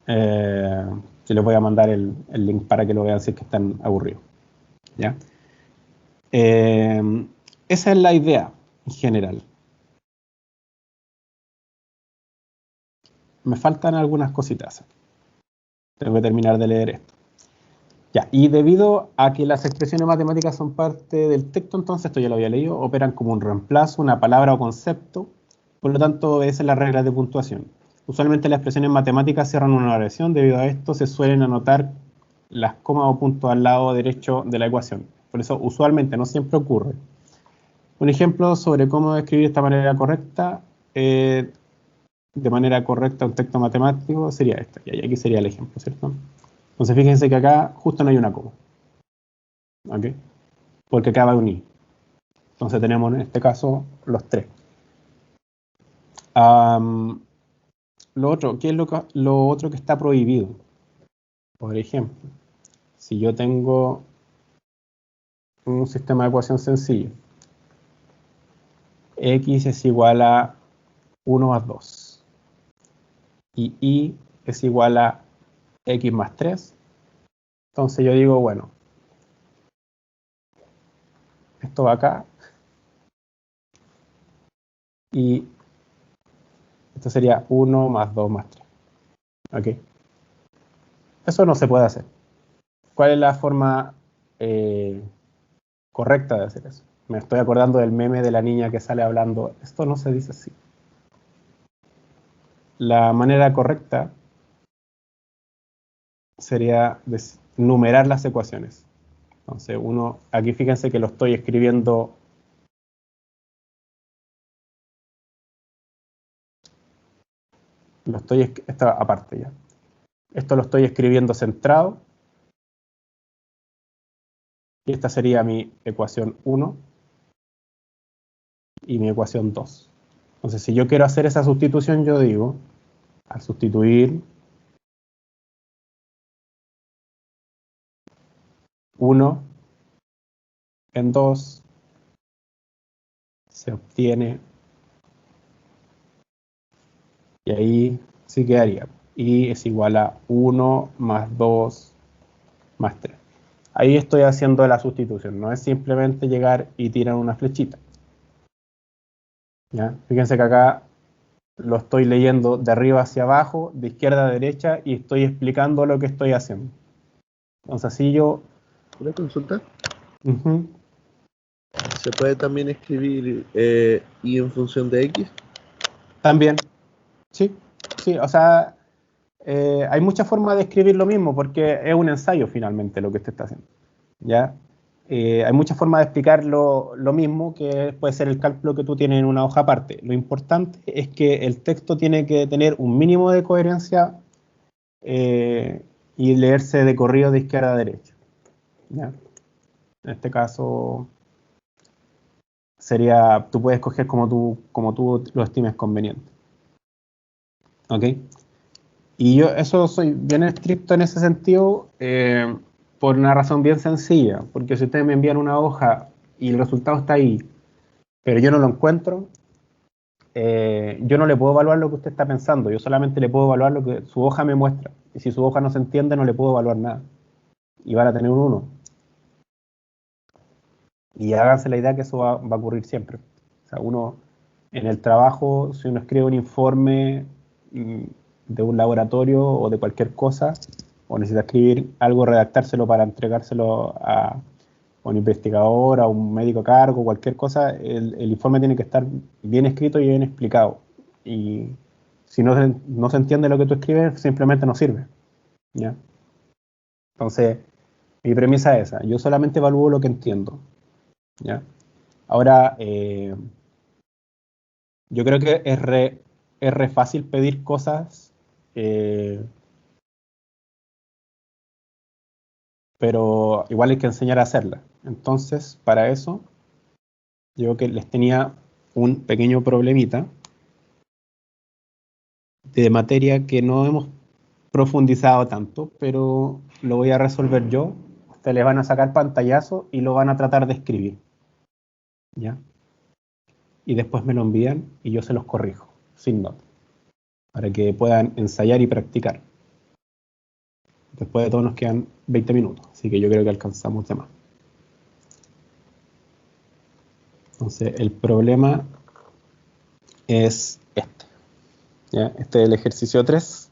Speaker 1: Les voy a mandar el link para que lo vean si es que están aburridos. ¿Ya? Esa es la idea en general. Me faltan algunas cositas. Tengo que terminar de leer esto. Ya, y debido a que las expresiones matemáticas son parte del texto, entonces, esto ya lo había leído, operan como un reemplazo, una palabra o concepto, por lo tanto obedecen las reglas de puntuación. Usualmente las expresiones matemáticas cierran una oración, debido a esto se suelen anotar las comas o puntos al lado derecho de la ecuación. Por eso usualmente, no siempre ocurre. Un ejemplo sobre cómo escribir esta manera correcta, de manera correcta un texto matemático sería esta, y aquí sería el ejemplo, ¿cierto? Entonces fíjense que acá justo no hay una coma, ¿ok? Porque acá va un i. Entonces tenemos en este caso los tres. Lo otro, ¿qué es lo otro que está prohibido? Por ejemplo, si yo tengo un sistema de ecuación sencillo, x es igual a 1 más 2 y y es igual a x más 3, entonces yo digo, bueno, esto va acá y esto sería 1 más 2 más 3. ¿Ok? Eso no se puede hacer. ¿Cuál es la forma correcta de hacer eso? Me estoy acordando del meme de la niña que sale hablando. Esto no se dice así. La manera correcta sería numerar las ecuaciones. Entonces, aquí fíjense que lo estoy escribiendo. Esta aparte ya. Esto lo estoy escribiendo centrado. Y esta sería mi ecuación 1 y mi ecuación 2. Entonces, si yo quiero hacer esa sustitución, yo digo, al sustituir 1 en 2, se obtiene, y ahí sí quedaría, y es igual a 1 más 2 más 3. Ahí estoy haciendo la sustitución, no es simplemente llegar y tirar una flechita. ¿Ya? Fíjense que acá lo estoy leyendo de arriba hacia abajo, de izquierda a derecha, y estoy explicando lo que estoy haciendo. Entonces así yo...
Speaker 12: ¿Una consulta?
Speaker 1: Uh-huh.
Speaker 12: ¿Se puede también escribir y en función de x?
Speaker 1: También, sí, o sea, hay muchas formas de escribir lo mismo, porque es un ensayo finalmente lo que usted está haciendo, ¿ya? Hay muchas formas de explicar lo mismo, que puede ser el cálculo que tú tienes en una hoja aparte. Lo importante es que el texto tiene que tener un mínimo de coherencia y leerse de corrido de izquierda a derecha, ¿ya? En este caso sería, tú puedes escoger como tú lo estimes conveniente. ¿Ok? Y yo soy bien estricto en ese sentido por una razón bien sencilla, porque si ustedes me envían una hoja y el resultado está ahí, pero yo no lo encuentro, yo no le puedo evaluar lo que usted está pensando, yo solamente le puedo evaluar lo que su hoja me muestra. Y si su hoja no se entiende, no le puedo evaluar nada. Y van a tener un 1. Y háganse la idea que eso va a ocurrir siempre. O sea, uno en el trabajo, si uno escribe un informe, de un laboratorio o de cualquier cosa, o necesita escribir algo, redactárselo para entregárselo a un investigador, a un médico a cargo, cualquier cosa, el informe tiene que estar bien escrito y bien explicado. Y si no se entiende lo que tú escribes, simplemente no sirve, ¿ya? Entonces, mi premisa es esa. Yo solamente evalúo lo que entiendo, ¿ya? Ahora, yo creo que es re fácil pedir cosas, pero igual hay que enseñar a hacerlas. Entonces, para eso, yo que les tenía un pequeño problemita de materia que no hemos profundizado tanto, pero lo voy a resolver yo. Ustedes les van a sacar pantallazo y lo van a tratar de escribir, ¿ya? Y después me lo envían y yo se los corrijo, sin nota, para que puedan ensayar y practicar. Después de todo nos quedan 20 minutos, así que yo creo que alcanzamos de más. Entonces, el problema es este, ¿ya? Este es el ejercicio 3.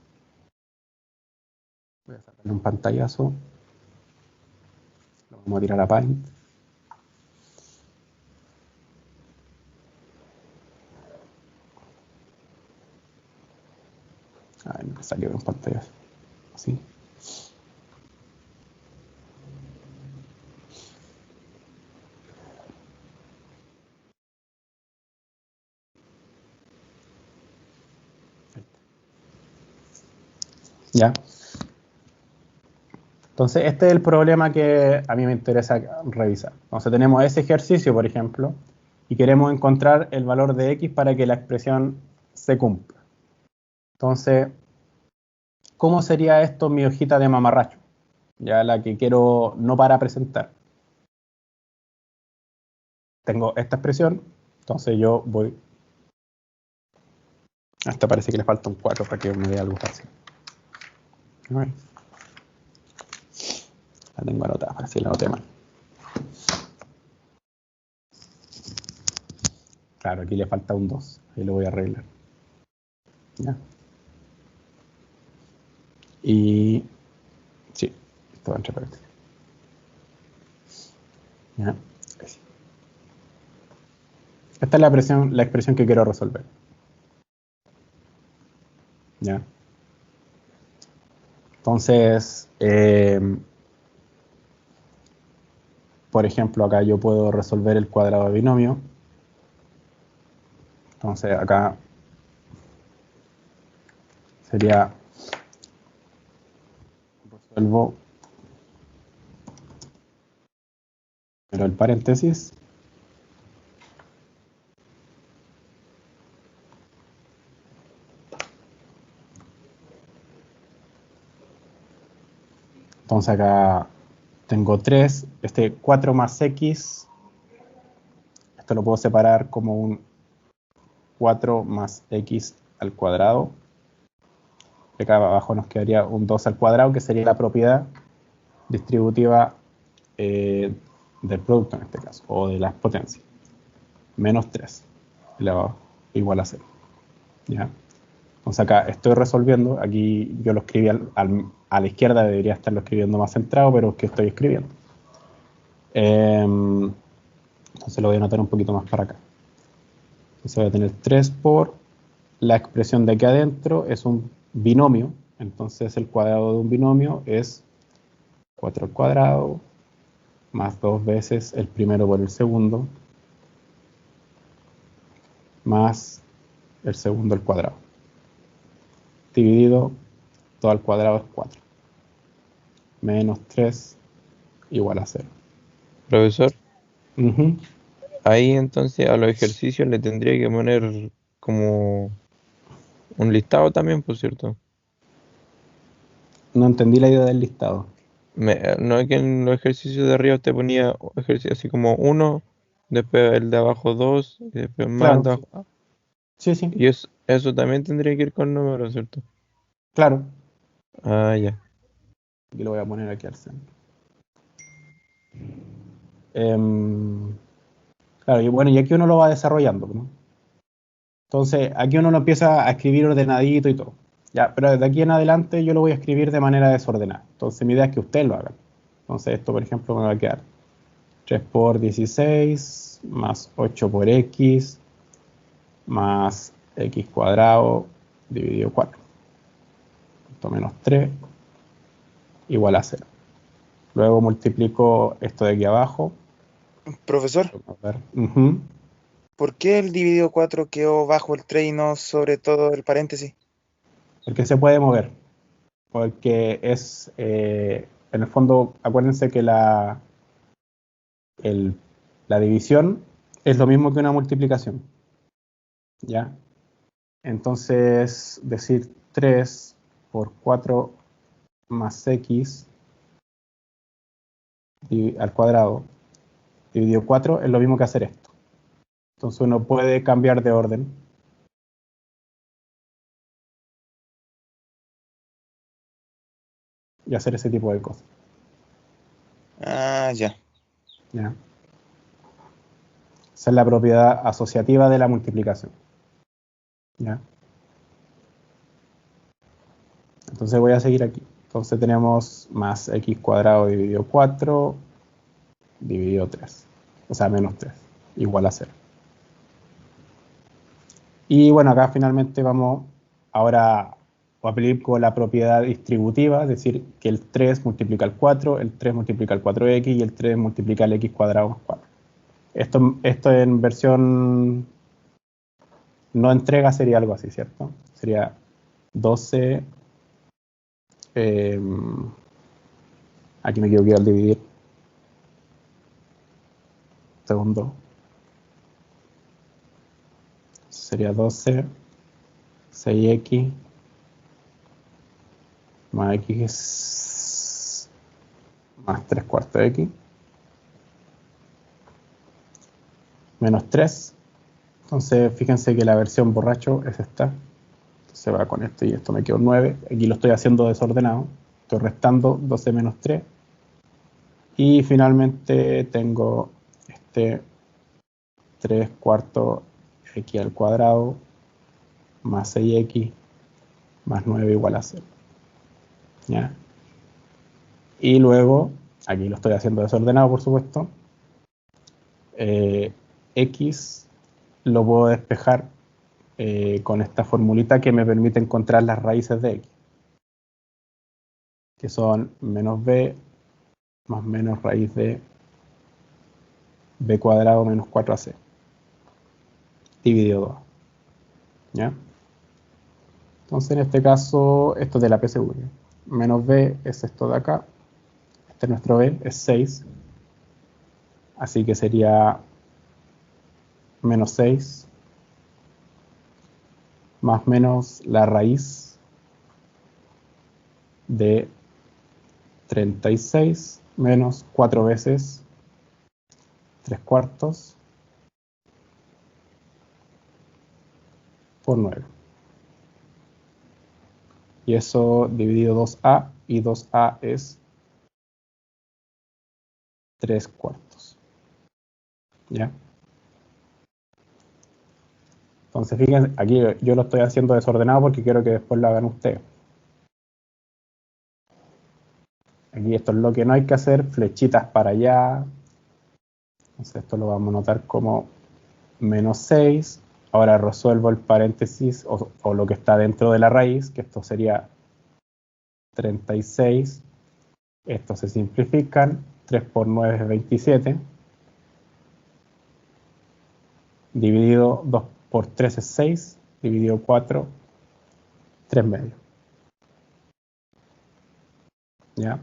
Speaker 1: Voy a sacarle un pantallazo. Lo vamos a tirar a Paint. Ay, me salió un pantallazo. Así. ¿Ya? Entonces, este es el problema que a mí me interesa revisar. Entonces, tenemos ese ejercicio, por ejemplo, y queremos encontrar el valor de x para que la expresión se cumpla. Entonces, ¿cómo sería esto en mi hojita de mamarracho? Ya la que quiero no para presentar. Tengo esta expresión, entonces yo voy... Hasta parece que le falta un 4 para que me dé algo fácil. A ver. La tengo anotada, para si la anoté mal. Claro, aquí le falta un 2. Ahí lo voy a arreglar. ¿Ya? Y... sí, esto va entre paréntesis. ¿Ya? Así. Esta es la expresión que quiero resolver. ¿Ya? Entonces, por ejemplo, acá yo puedo resolver el cuadrado de binomio. Entonces, acá sería, resuelvo pero el paréntesis. Entonces acá tengo 3, 4 más x, esto lo puedo separar como un 4 más x al cuadrado. Acá abajo nos quedaría un 2 al cuadrado, que sería la propiedad distributiva del producto en este caso, o de las potencias. Menos 3 elevado igual a 0. ¿Ya? Entonces acá estoy resolviendo, aquí yo lo escribí a la izquierda, debería estarlo escribiendo más centrado, pero es que estoy escribiendo. Entonces lo voy a anotar un poquito más para acá. Entonces voy a tener 3 por la expresión de aquí adentro, es un binomio, entonces el cuadrado de un binomio es 4 al cuadrado, más 2 veces el primero por el segundo, más el segundo al cuadrado. Dividido, 2 al cuadrado es 4. Menos 3 igual a 0.
Speaker 2: Profesor, ahí entonces a los ejercicios le tendría que poner como un listado también, por cierto.
Speaker 1: No entendí la idea del listado.
Speaker 2: No es que en los ejercicios de arriba usted ponía ejercicio así como 1, después el de abajo 2, y después más
Speaker 1: Claro,
Speaker 2: de abajo.
Speaker 1: sí, sí,
Speaker 2: Y eso también tendría que ir con números, ¿cierto?
Speaker 1: claro.
Speaker 2: Ah, ya.
Speaker 1: Y lo voy a poner aquí al centro. Claro, y bueno, y aquí uno lo va desarrollando, ¿no? Entonces, aquí uno lo empieza a escribir ordenadito y todo. Ya, pero desde aquí en adelante yo lo voy a escribir de manera desordenada. Entonces mi idea es que ustedes lo hagan. Entonces esto, por ejemplo, me va a quedar 3 por 16 más 8 por x más x cuadrado dividido 4. Esto menos 3 igual a 0. Luego multiplico esto de aquí abajo.
Speaker 8: Profesor,
Speaker 1: A ver. Ujú.
Speaker 8: ¿por qué el dividido 4 quedó bajo el 3 y no sobre todo el paréntesis?
Speaker 1: Porque se puede mover. Porque es, en el fondo, acuérdense que la división es lo mismo que una multiplicación. ¿Ya? Entonces, decir 3 por 4 más x al cuadrado dividido 4 es lo mismo que hacer esto. Entonces uno puede cambiar de orden. Y hacer ese tipo de cosas.
Speaker 8: Ah, ya.
Speaker 1: ¿Ya? Esa es la propiedad asociativa de la multiplicación. ¿Ya? Entonces voy a seguir aquí. Entonces tenemos más x cuadrado dividido 4 dividido 3. O sea, menos 3. Igual a 0. Y bueno, acá finalmente vamos ahora a aplicar la propiedad distributiva, es decir, que el 3 multiplica el 4, el 3 multiplica el 4x y el 3 multiplica el x cuadrado más 4. Esto en versión no entrega sería algo así, ¿cierto? Sería 12, aquí me equivoqué al dividir, segundo, sería 12, 6x más x más 3 cuartos de x, menos 3. Entonces, fíjense que la versión borracho es esta. Se va con esto y esto me quedó 9. Aquí lo estoy haciendo desordenado. Estoy restando 12 menos 3. Y finalmente tengo este 3 cuartos x al cuadrado más 6x más 9 igual a 0. ¿Ya? Y luego, aquí lo estoy haciendo desordenado, por supuesto. X lo puedo despejar con esta formulita que me permite encontrar las raíces de x, que son menos b más menos raíz de b cuadrado menos 4ac, dividido 2. ¿Ya? Entonces en este caso, esto es de la PSV. Menos b es esto de acá. Este es nuestro b, es 6. Así que sería menos 6 más menos la raíz de 36 menos 4 veces 3 cuartos por 9. Y eso dividido 2a, y 2a es 3 cuartos. ¿Ya? Entonces fíjense, aquí yo lo estoy haciendo desordenado porque quiero que después lo hagan ustedes. Aquí esto es lo que no hay que hacer, flechitas para allá. Entonces esto lo vamos a notar como menos 6. Ahora resuelvo el paréntesis o lo que está dentro de la raíz, que esto sería 36. Estos se simplifican. 3 por 9 es 27. Dividido 2 por 3 es 6. Dividido 4, 3 medios. ¿Ya?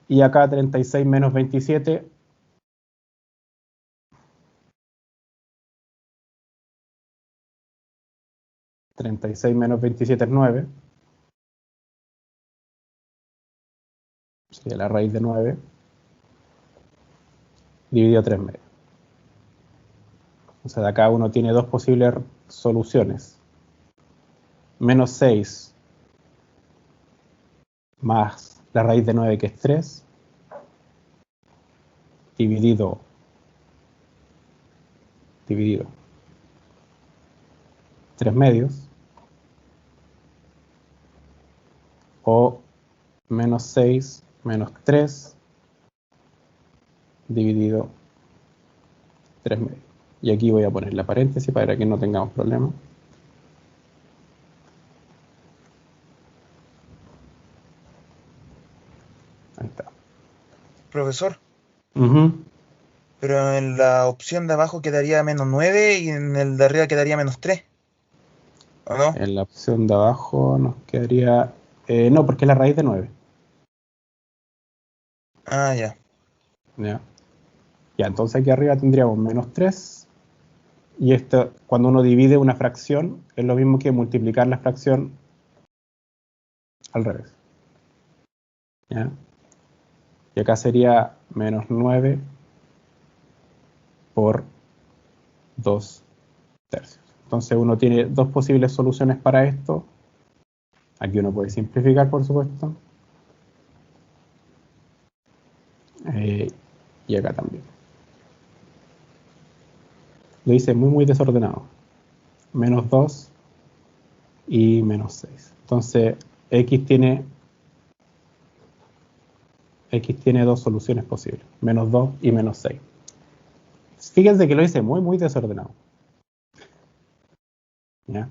Speaker 1: Y acá 36 menos 27. ...36 menos 27 es 9... sería la raíz de 9... dividido 3 medios. O sea, de acá uno tiene dos posibles soluciones. Menos 6 más la raíz de 9, que es 3... dividido 3 medios. o menos 6 menos 3 dividido 3 medios. Y aquí voy a poner la paréntesis para que no tengamos problemas. Ahí está.
Speaker 8: Profesor,
Speaker 1: Ujú.
Speaker 8: pero en la opción de abajo quedaría menos 9 y en el de arriba quedaría menos 3. ¿O no?
Speaker 1: En la opción de abajo nos quedaría... no, porque es la raíz de 9.
Speaker 8: Ah, ya.
Speaker 1: ¿Ya? Ya, entonces aquí arriba tendríamos menos 3. Y esto, cuando uno divide una fracción, es lo mismo que multiplicar la fracción al revés. ¿Ya? Y acá sería menos 9 por 2 tercios. Entonces uno tiene dos posibles soluciones para esto. Aquí uno puede simplificar, por supuesto. Y acá también. Lo hice muy desordenado. Menos 2 y menos 6. Entonces X tiene dos soluciones posibles. Menos 2 y menos 6. Fíjense que lo hice muy desordenado. ¿Ya?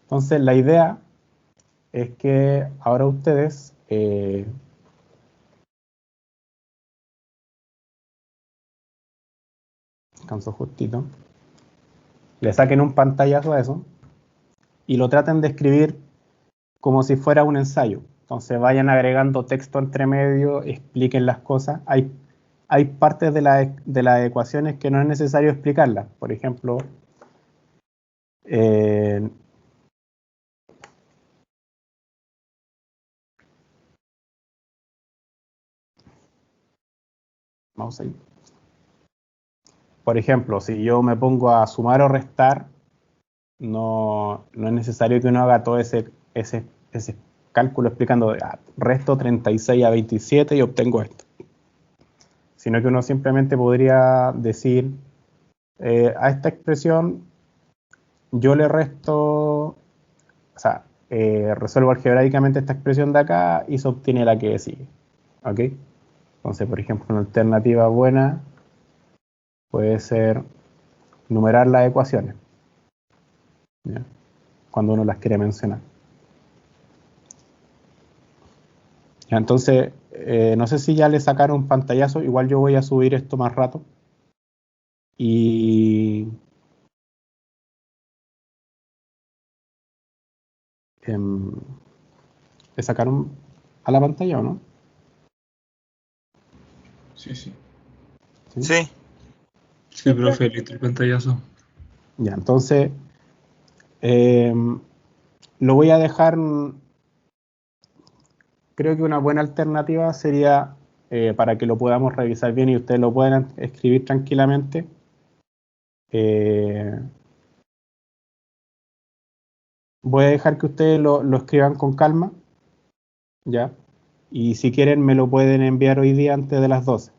Speaker 1: Entonces la idea es que ahora ustedes alcanzo justito, le saquen un pantallazo a eso y lo traten de escribir como si fuera un ensayo. Entonces vayan agregando texto entre medio, expliquen las cosas. Hay partes de las ecuaciones que no es necesario explicarlas. Por ejemplo, vamos ahí. Por ejemplo, si yo me pongo a sumar o restar, no es necesario que uno haga todo ese cálculo explicando, resto 36 a 27 y obtengo esto. Sino que uno simplemente podría decir, a esta expresión yo le resto, o sea, resuelvo algebraicamente esta expresión de acá y se obtiene la que sigue. ¿Ok? Entonces, por ejemplo, una alternativa buena puede ser numerar las ecuaciones, ¿ya? Cuando uno las quiere mencionar. Ya, entonces, no sé si ya le sacaron un pantallazo, igual yo voy a subir esto más rato. Y ¿le sacaron a la pantalla o no?
Speaker 10: Sí.
Speaker 8: Sí.
Speaker 10: Sí, profe, listo el pantallazo.
Speaker 1: Ya, entonces lo voy a dejar. Creo que una buena alternativa sería, para que lo podamos revisar bien y ustedes lo puedan escribir tranquilamente, voy a dejar que ustedes lo escriban con calma, ¿ya? Y si quieren me lo pueden enviar hoy día antes de las 12.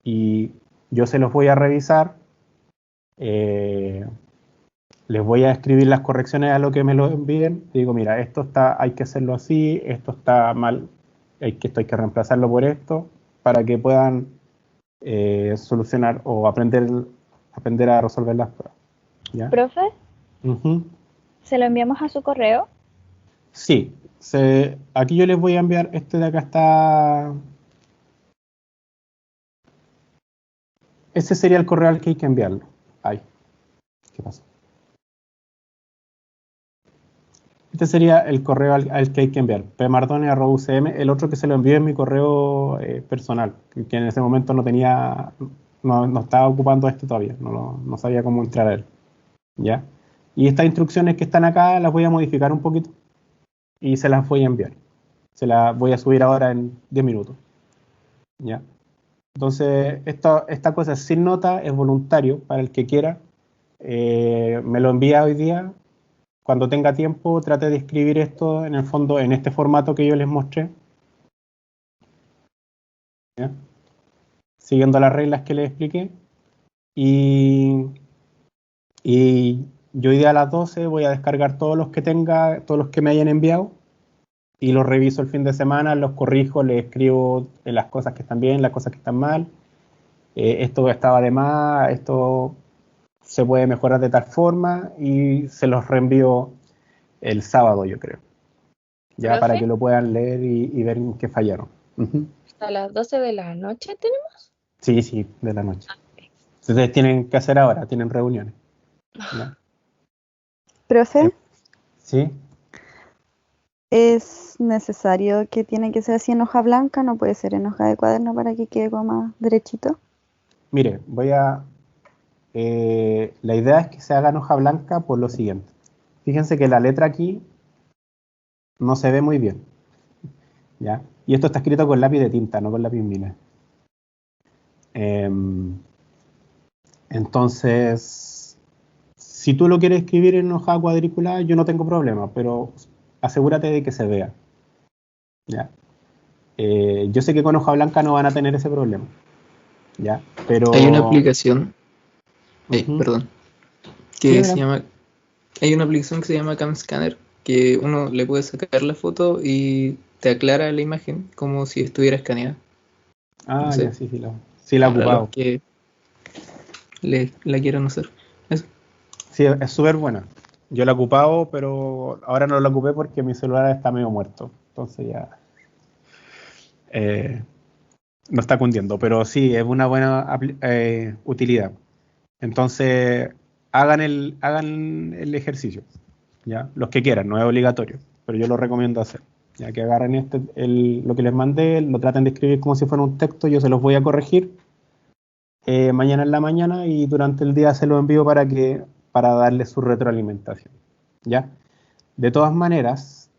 Speaker 1: Y yo se los voy a revisar, les voy a escribir las correcciones a lo que me lo envíen. Digo, mira, esto hay que hacerlo así, esto está mal, esto hay que reemplazarlo por esto, para que puedan solucionar o aprender a resolver las pruebas. ¿Ya?
Speaker 13: ¿Profe?
Speaker 1: Uh-huh.
Speaker 13: ¿Se lo enviamos a su correo?
Speaker 1: Sí, aquí yo les voy a enviar, este de acá está... Ese sería el correo al que hay que enviarlo. Ay, ¿qué pasa? Este sería el correo al que hay que enviar, pmardone@ucm. El otro que se lo envió es mi correo personal, que en ese momento no estaba ocupando este todavía, no sabía cómo entrar a él. ¿Ya? Y estas instrucciones que están acá las voy a modificar un poquito y se las voy a enviar. Se las voy a subir ahora en 10 minutos. ¿Ya? Entonces, esta cosa es sin nota, es voluntario para el que quiera. Me lo envía hoy día. Cuando tenga tiempo, trate de escribir esto en el fondo en este formato que yo les mostré. ¿Ya? Siguiendo las reglas que les expliqué. Y yo hoy día a las 12 voy a descargar todos los que tenga, todos los que me hayan enviado. y los reviso el fin de semana, los corrijo, les escribo las cosas que están bien, las cosas que están mal. Esto estaba de más, esto se puede mejorar de tal forma y se los reenvío el sábado, yo creo. Ya para
Speaker 3: ¿Profe?
Speaker 1: que lo puedan leer y ver en qué fallaron. Ujú.
Speaker 3: ¿Hasta las 12 de la noche tenemos?
Speaker 1: Sí, de la noche. Ustedes tienen que hacer ahora, tienen reuniones. ¿Ya?
Speaker 14: Profe,
Speaker 1: Sí.
Speaker 14: ¿es necesario que tiene que ser así en hoja blanca? ¿No puede ser en hoja de cuaderno para que quede como más derechito?
Speaker 1: Mire, la idea es que se haga en hoja blanca por lo siguiente. Fíjense que la letra aquí no se ve muy bien. ¿Ya? Y esto está escrito con lápiz de tinta, no con lápiz Mila. Entonces, si tú lo quieres escribir en hoja cuadriculada, yo no tengo problema, pero asegúrate de que se vea. ¿Ya? Yo sé que con hoja blanca no van a tener ese problema. ¿Ya? Pero...
Speaker 10: Hay una aplicación,
Speaker 1: Ujú.
Speaker 10: perdón,
Speaker 1: Sí,
Speaker 10: que se
Speaker 1: adelante.
Speaker 10: llama, hay una aplicación que se llama Cam Scanner, que uno le puede sacar la foto y te aclara la imagen como si estuviera escaneada. No
Speaker 1: Ah,
Speaker 10: sé,
Speaker 1: ya, sí la he
Speaker 10: para los
Speaker 1: ocupado.
Speaker 10: que la quieran usar. Eso.
Speaker 1: Sí, es súper buena. Yo la he ocupado, pero ahora no la ocupé porque mi celular está medio muerto. Entonces ya no está cundiendo. Pero sí, es una buena utilidad. Entonces, hagan el ejercicio. ¿Ya? Los que quieran, no es obligatorio. Pero yo lo recomiendo hacer. Ya que agarren lo que les mandé, lo traten de escribir como si fuera un texto, yo se los voy a corregir mañana en la mañana y durante el día se lo envío para darle su retroalimentación. ¿Ya? De todas maneras,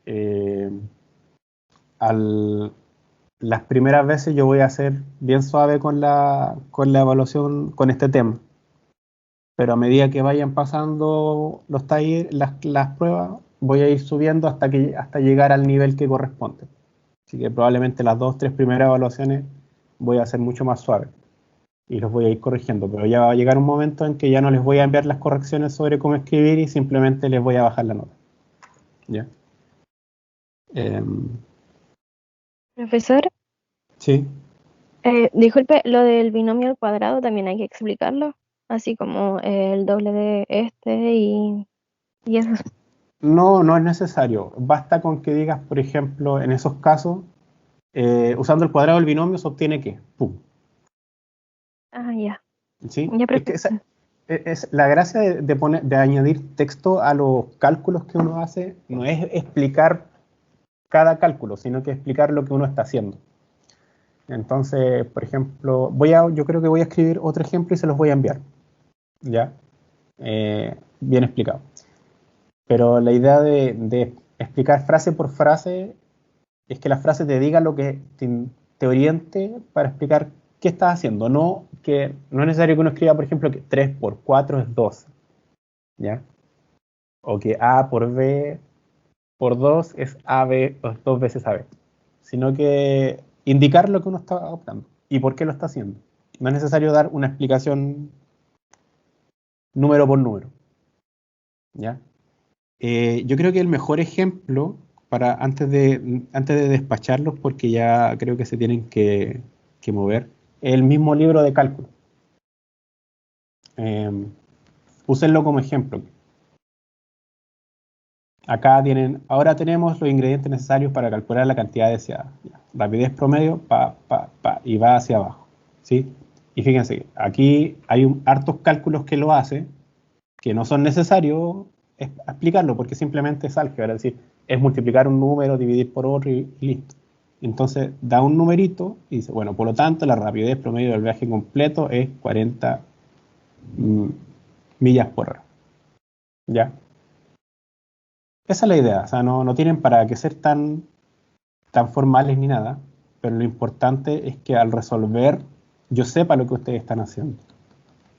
Speaker 1: las primeras veces yo voy a ser bien suave con la evaluación, con este tema. Pero a medida que vayan pasando los talleres, las pruebas, voy a ir subiendo hasta llegar al nivel que corresponde. Así que probablemente las 2 o 3 primeras evaluaciones voy a ser mucho más suave y los voy a ir corrigiendo. Pero ya va a llegar un momento en que ya no les voy a enviar las correcciones sobre cómo escribir y simplemente les voy a bajar la nota. ¿Ya?
Speaker 13: Profesor,
Speaker 1: Sí.
Speaker 13: disculpe, lo del binomio al cuadrado también hay que explicarlo, así como el doble de este y eso.
Speaker 1: No es necesario. Basta con que digas, por ejemplo, en esos casos, usando el cuadrado del binomio se obtiene ¿qué? Pum.
Speaker 13: Ah, ya.
Speaker 1: ¿Sí?
Speaker 13: Ya,
Speaker 1: Es que es la gracia de añadir texto a los cálculos que uno hace, no es explicar cada cálculo, sino que explicar lo que uno está haciendo. Entonces, por ejemplo, yo creo que voy a escribir otro ejemplo y se los voy a enviar. ¿Ya? Bien explicado. Pero la idea de explicar frase por frase es que la frase te diga lo que te oriente para explicar qué estás haciendo. No es necesario que uno escriba, por ejemplo, que 3 por 4 es 12. ¿Ya? O que A por B por 2 es AB, o 2 veces AB. Sino que indicar lo que uno está optando y por qué lo está haciendo. No es necesario dar una explicación número por número. ¿Ya? Yo creo que el mejor ejemplo antes de despacharlos, porque ya creo que se tienen que mover, es el mismo libro de cálculo. Úsenlo como ejemplo. Ahora tenemos los ingredientes necesarios para calcular la cantidad deseada. Rapidez promedio, y va hacia abajo. ¿Sí? Y fíjense, aquí hay hartos cálculos que lo hace, que no son necesarios explicarlo, porque simplemente es álgebra, es decir, es multiplicar un número, dividir por otro y listo. Entonces da un numerito y dice, bueno, por lo tanto la rapidez promedio del viaje completo es 40 millas por hora. ¿Ya? Esa es la idea, o sea, no tienen para qué ser tan formales ni nada, pero lo importante es que al resolver yo sepa lo que ustedes están haciendo.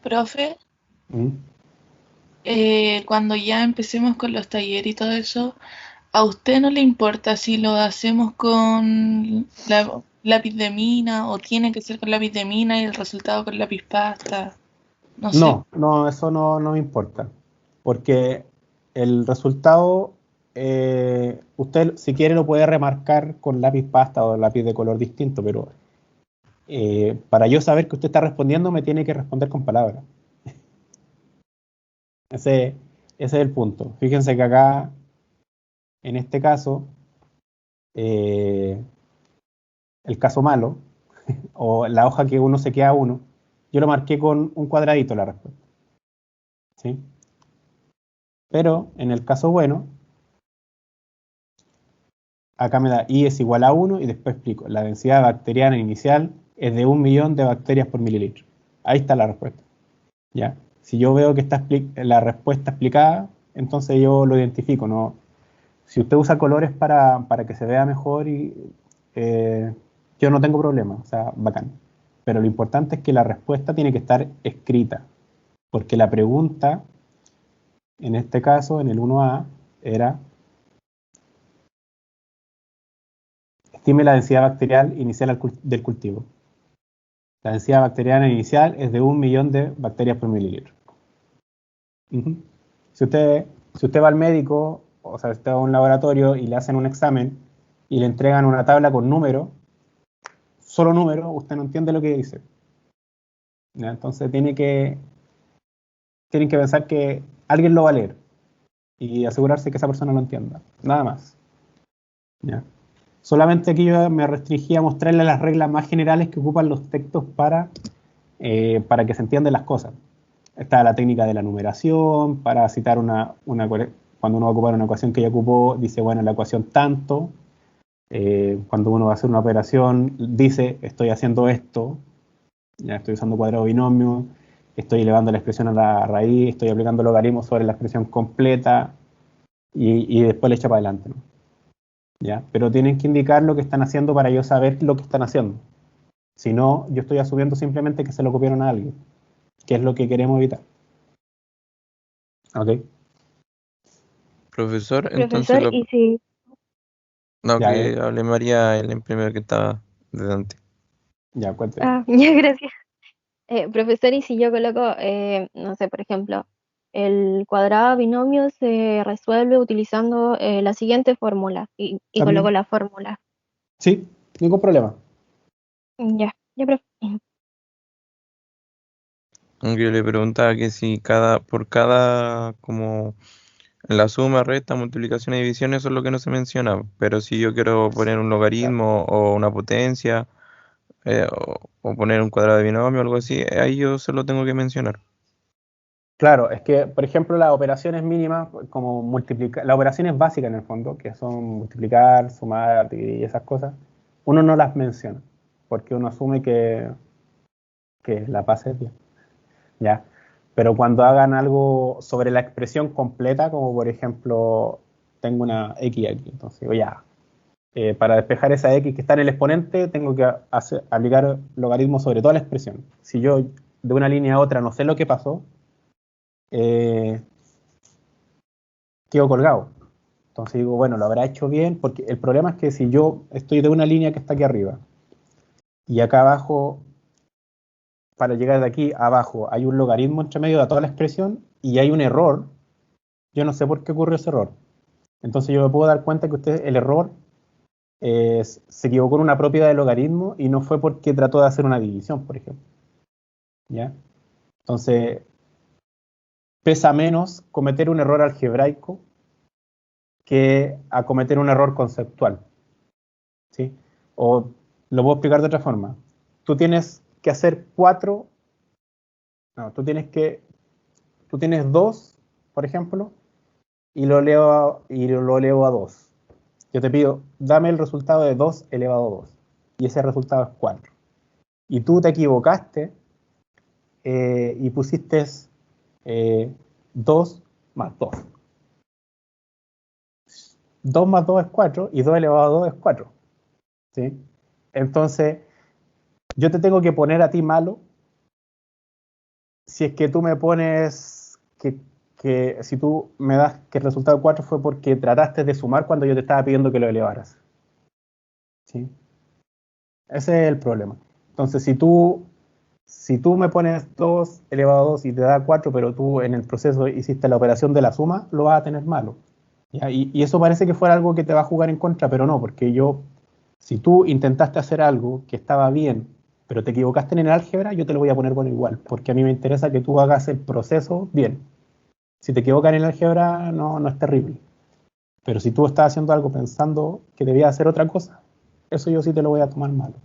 Speaker 6: Profe,
Speaker 1: ¿Mm?
Speaker 6: cuando ya empecemos con los talleres y todo eso, ¿a usted no le importa si lo hacemos con lápiz de mina o tiene que ser con lápiz de mina y el resultado con lápiz pasta? No sé.
Speaker 1: No, eso no me importa, porque el resultado usted si quiere lo puede remarcar con lápiz pasta o lápiz de color distinto, pero para yo saber que usted está respondiendo me tiene que responder con palabras. Ese es el punto. Fíjense que acá, en este caso, el caso malo, o la hoja que uno se queda uno, yo lo marqué con un cuadradito la respuesta. ¿Sí? Pero en el caso bueno, acá me da I es igual a 1 y después explico. La densidad bacteriana inicial es de 1.000.000 de bacterias por mililitro. Ahí está la respuesta. ¿Ya? Si yo veo que está la respuesta explicada, entonces yo lo identifico. ¿No? Si usted usa colores para que se vea mejor, yo no tengo problema, o sea, bacán. Pero lo importante es que la respuesta tiene que estar escrita, porque la pregunta, en este caso, en el 1A, era: estime la densidad bacterial inicial del cultivo. La densidad bacteriana inicial es de 1.000.000 de bacterias por mililitro. Si usted va al médico, o sea, usted va a un laboratorio y le hacen un examen y le entregan una tabla con números, solo números, usted no entiende lo que dice. ¿Ya? Entonces tienen que pensar que alguien lo va a leer y asegurarse que esa persona lo entienda. Nada más. ¿Ya? Solamente aquí yo me restringí a mostrarle las reglas más generales que ocupan los textos para que se entiendan las cosas. Está la técnica de la numeración, para citar cuando uno va a ocupar una ecuación que ya ocupó, dice, bueno, la ecuación tanto. Cuando uno va a hacer una operación, dice, estoy haciendo esto, ya estoy usando cuadrado binomio, estoy elevando la expresión a la raíz, estoy aplicando logaritmos sobre la expresión completa, y después le echa para adelante, ¿no? ¿Ya? Pero tienen que indicar lo que están haciendo para yo saber lo que están haciendo. Si no, yo estoy asumiendo simplemente que se lo copiaron a alguien, que es lo que queremos evitar. ¿Ok?
Speaker 2: Profesor, entonces
Speaker 13: Profesor, y si...
Speaker 2: No,
Speaker 1: Ya,
Speaker 2: que hable María el primero que estaba delante.
Speaker 1: Ya, cuénteme.
Speaker 13: Ah, ya, gracias. Profesor, y si yo coloco, no sé, por ejemplo, el cuadrado binomio se resuelve utilizando la siguiente fórmula y
Speaker 1: También.
Speaker 13: coloco la fórmula.
Speaker 1: Sí, ningún problema.
Speaker 13: Ya, profe.
Speaker 2: Aunque yo le preguntaba que si por cada, como la suma, resta, multiplicación y división, eso es lo que no se menciona. Pero si yo quiero poner un logaritmo o una potencia, o poner un cuadrado de binomio o algo así, ahí yo se lo tengo que mencionar.
Speaker 1: Claro, es que, por ejemplo, las operaciones mínimas, como multiplicar, las operaciones básicas en el fondo, que son multiplicar, sumar, dividir y esas cosas, uno no las menciona, porque uno asume que la paz es bien, ¿ya? Pero cuando hagan algo sobre la expresión completa, como por ejemplo, tengo una x aquí, entonces digo, ya, para despejar esa x que está en el exponente, tengo que aplicar logaritmos sobre toda la expresión. Si yo de una línea a otra no sé lo que pasó, quedo colgado. Entonces digo, bueno, lo habrá hecho bien, porque el problema es que si yo estoy de una línea que está aquí arriba y acá abajo, para llegar de aquí a abajo, hay un logaritmo entre medio de toda la expresión y hay un error, yo no sé por qué ocurrió ese error. Entonces yo me puedo dar cuenta que el error se equivocó en una propiedad del logaritmo y no fue porque trató de hacer una división, por ejemplo. ¿Ya? Entonces, pesa menos cometer un error algebraico que a cometer un error conceptual. ¿Sí? O lo puedo explicar de otra forma. Tú tienes que hacer tú tienes 2, por ejemplo, y lo elevo a 2. Yo te pido, dame el resultado de 2 elevado a 2. Y ese resultado es 4. Y tú te equivocaste y pusiste 2 más 2. 2 más 2 es 4 y 2 elevado a 2 es 4. ¿Sí? Entonces, yo te tengo que poner a ti malo si es que tú me pones que si tú me das que el resultado de 4 fue porque trataste de sumar cuando yo te estaba pidiendo que lo elevaras. ¿Sí? Ese es el problema. Entonces, si tú me pones 2 elevado a 2 y te da 4, pero tú en el proceso hiciste la operación de la suma, lo vas a tener malo. ¿Ya? Y eso parece que fuera algo que te va a jugar en contra, pero no, porque si tú intentaste hacer algo que estaba bien, pero te equivocaste en el álgebra, yo te lo voy a poner bueno igual, porque a mí me interesa que tú hagas el proceso bien. Si te equivocas en el álgebra, no es terrible. Pero si tú estás haciendo algo pensando que debías hacer otra cosa, eso yo sí te lo voy a tomar mal.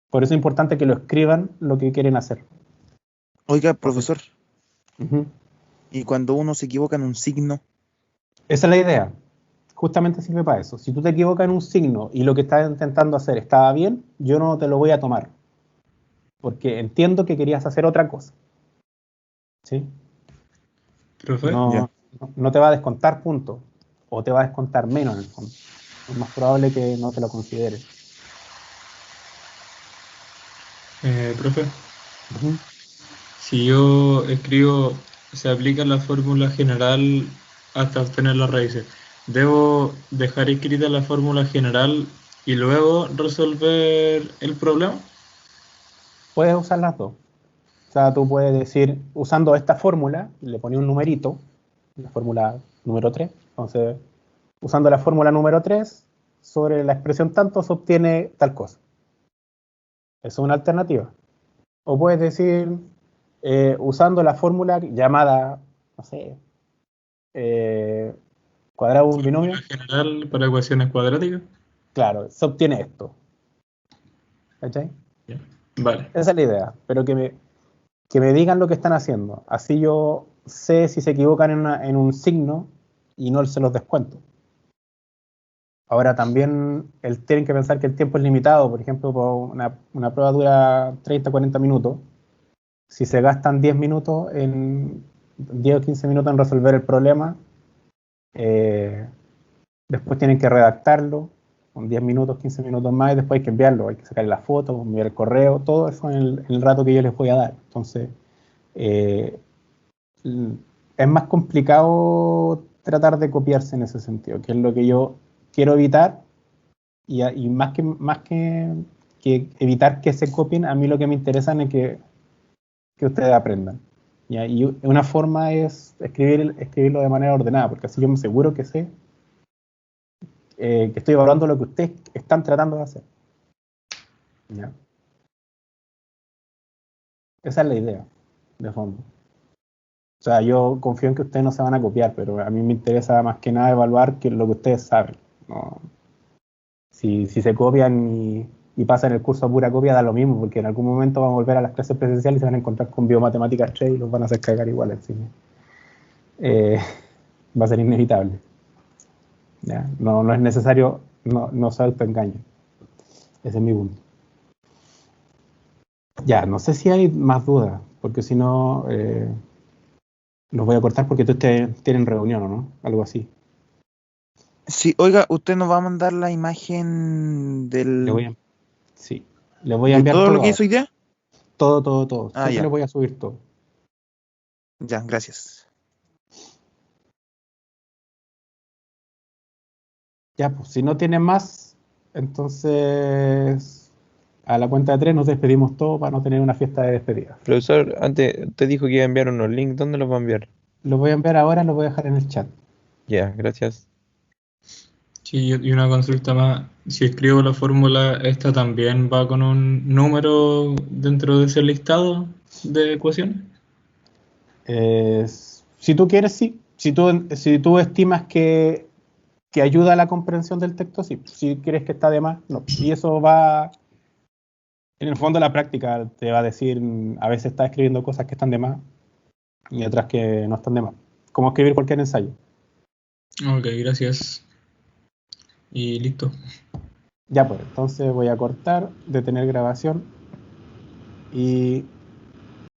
Speaker 1: Por eso es importante que lo escriban lo que quieren hacer.
Speaker 8: Oiga, profesor,
Speaker 1: Ujú.
Speaker 8: ¿y cuando uno se equivoca en un signo?
Speaker 1: Esa es la idea. Justamente sirve para eso. Si tú te equivocas en un signo y lo que estás intentando hacer estaba bien, yo no te lo voy a tomar. Porque entiendo que querías hacer otra cosa. ¿Sí?
Speaker 10: Profe,
Speaker 1: No te va a descontar puntos. O te va a descontar menos en el fondo. Es más probable que no te lo consideres.
Speaker 10: profe,
Speaker 1: Ujú.
Speaker 10: si yo escribo, se aplica la fórmula general hasta obtener las raíces, ¿debo dejar escrita la fórmula general y luego resolver el problema?
Speaker 1: Puedes usar las dos. O sea, tú puedes decir, usando esta fórmula, le pones un numerito, la fórmula número 3. Entonces, usando la fórmula número 3, sobre la expresión tanto se obtiene tal cosa. Eso es una alternativa. O puedes decir, usando la fórmula llamada, no sé, cuadrado de un binomio,
Speaker 10: General para ecuaciones cuadráticas.
Speaker 1: claro, se obtiene esto. ¿Cachai?
Speaker 10: Vale.
Speaker 1: Esa es la idea, pero que me digan lo que están haciendo. Así yo sé si se equivocan en un signo y no se los descuento. Ahora también tienen que pensar que el tiempo es limitado. Por ejemplo, una prueba dura 30, 40 minutos. Si se gastan 10 minutos 10 o 15 minutos en resolver el problema, después tienen que redactarlo con 10 minutos, 15 minutos más, y después hay que enviarlo, hay que sacar la foto, enviar el correo, todo eso en el rato que yo les voy a dar. Entonces, es más complicado tratar de copiarse en ese sentido, que es lo que yo quiero evitar, y más que evitar que se copien, a mí lo que me interesa es que ustedes aprendan. ¿Ya? Y una forma es escribirlo de manera ordenada, porque así yo me aseguro que sé que estoy evaluando lo que ustedes están tratando de hacer. ¿Ya? Esa es la idea, de fondo. O sea, yo confío en que ustedes no se van a copiar, pero a mí me interesa más que nada evaluar lo que ustedes saben, ¿no? Si se copian y pasan el curso a pura copia, da lo mismo, porque en algún momento van a volver a las clases presenciales y se van a encontrar con biomatemáticas 3 y los van a hacer cagar igual. Así que, va a ser inevitable. ¿Ya? No es necesario, no se autoengañen. Ese es mi punto. Ya, no sé si hay más dudas, porque si no, los voy a cortar porque ustedes tienen reunión, ¿o no? Algo así.
Speaker 8: Sí, oiga, ¿usted nos va a mandar la imagen del...
Speaker 1: Sí, le voy a
Speaker 8: ¿De
Speaker 1: enviar
Speaker 8: todo
Speaker 1: todo
Speaker 8: lo que
Speaker 1: ahora.
Speaker 8: hizo hoy día?
Speaker 1: Todo.
Speaker 8: Ah,
Speaker 1: Siempre
Speaker 8: ya.
Speaker 1: les voy a subir todo.
Speaker 8: Ya, gracias.
Speaker 1: Ya, pues, si no tienen más, entonces a la cuenta de 3 nos despedimos todos para no tener una fiesta de despedida.
Speaker 2: Profesor, antes te dijo que iba a enviar unos links. ¿Dónde los va a enviar?
Speaker 1: Los voy a enviar ahora, los voy a dejar en el chat.
Speaker 2: Ya, gracias.
Speaker 10: Sí, y una consulta más. Si escribo la fórmula, ¿esta también va con un número dentro de ese listado de ecuaciones?
Speaker 1: Si tú quieres, sí. Si tú estimas que ayuda a la comprensión del texto, sí. Si quieres que está de más, no. Y eso va, en el fondo la práctica te va a decir, a veces estás escribiendo cosas que están de más y otras que no están de más. Como escribir cualquier ensayo.
Speaker 10: Ok, gracias. Y listo.
Speaker 1: Ya pues, entonces voy a cortar, detener grabación y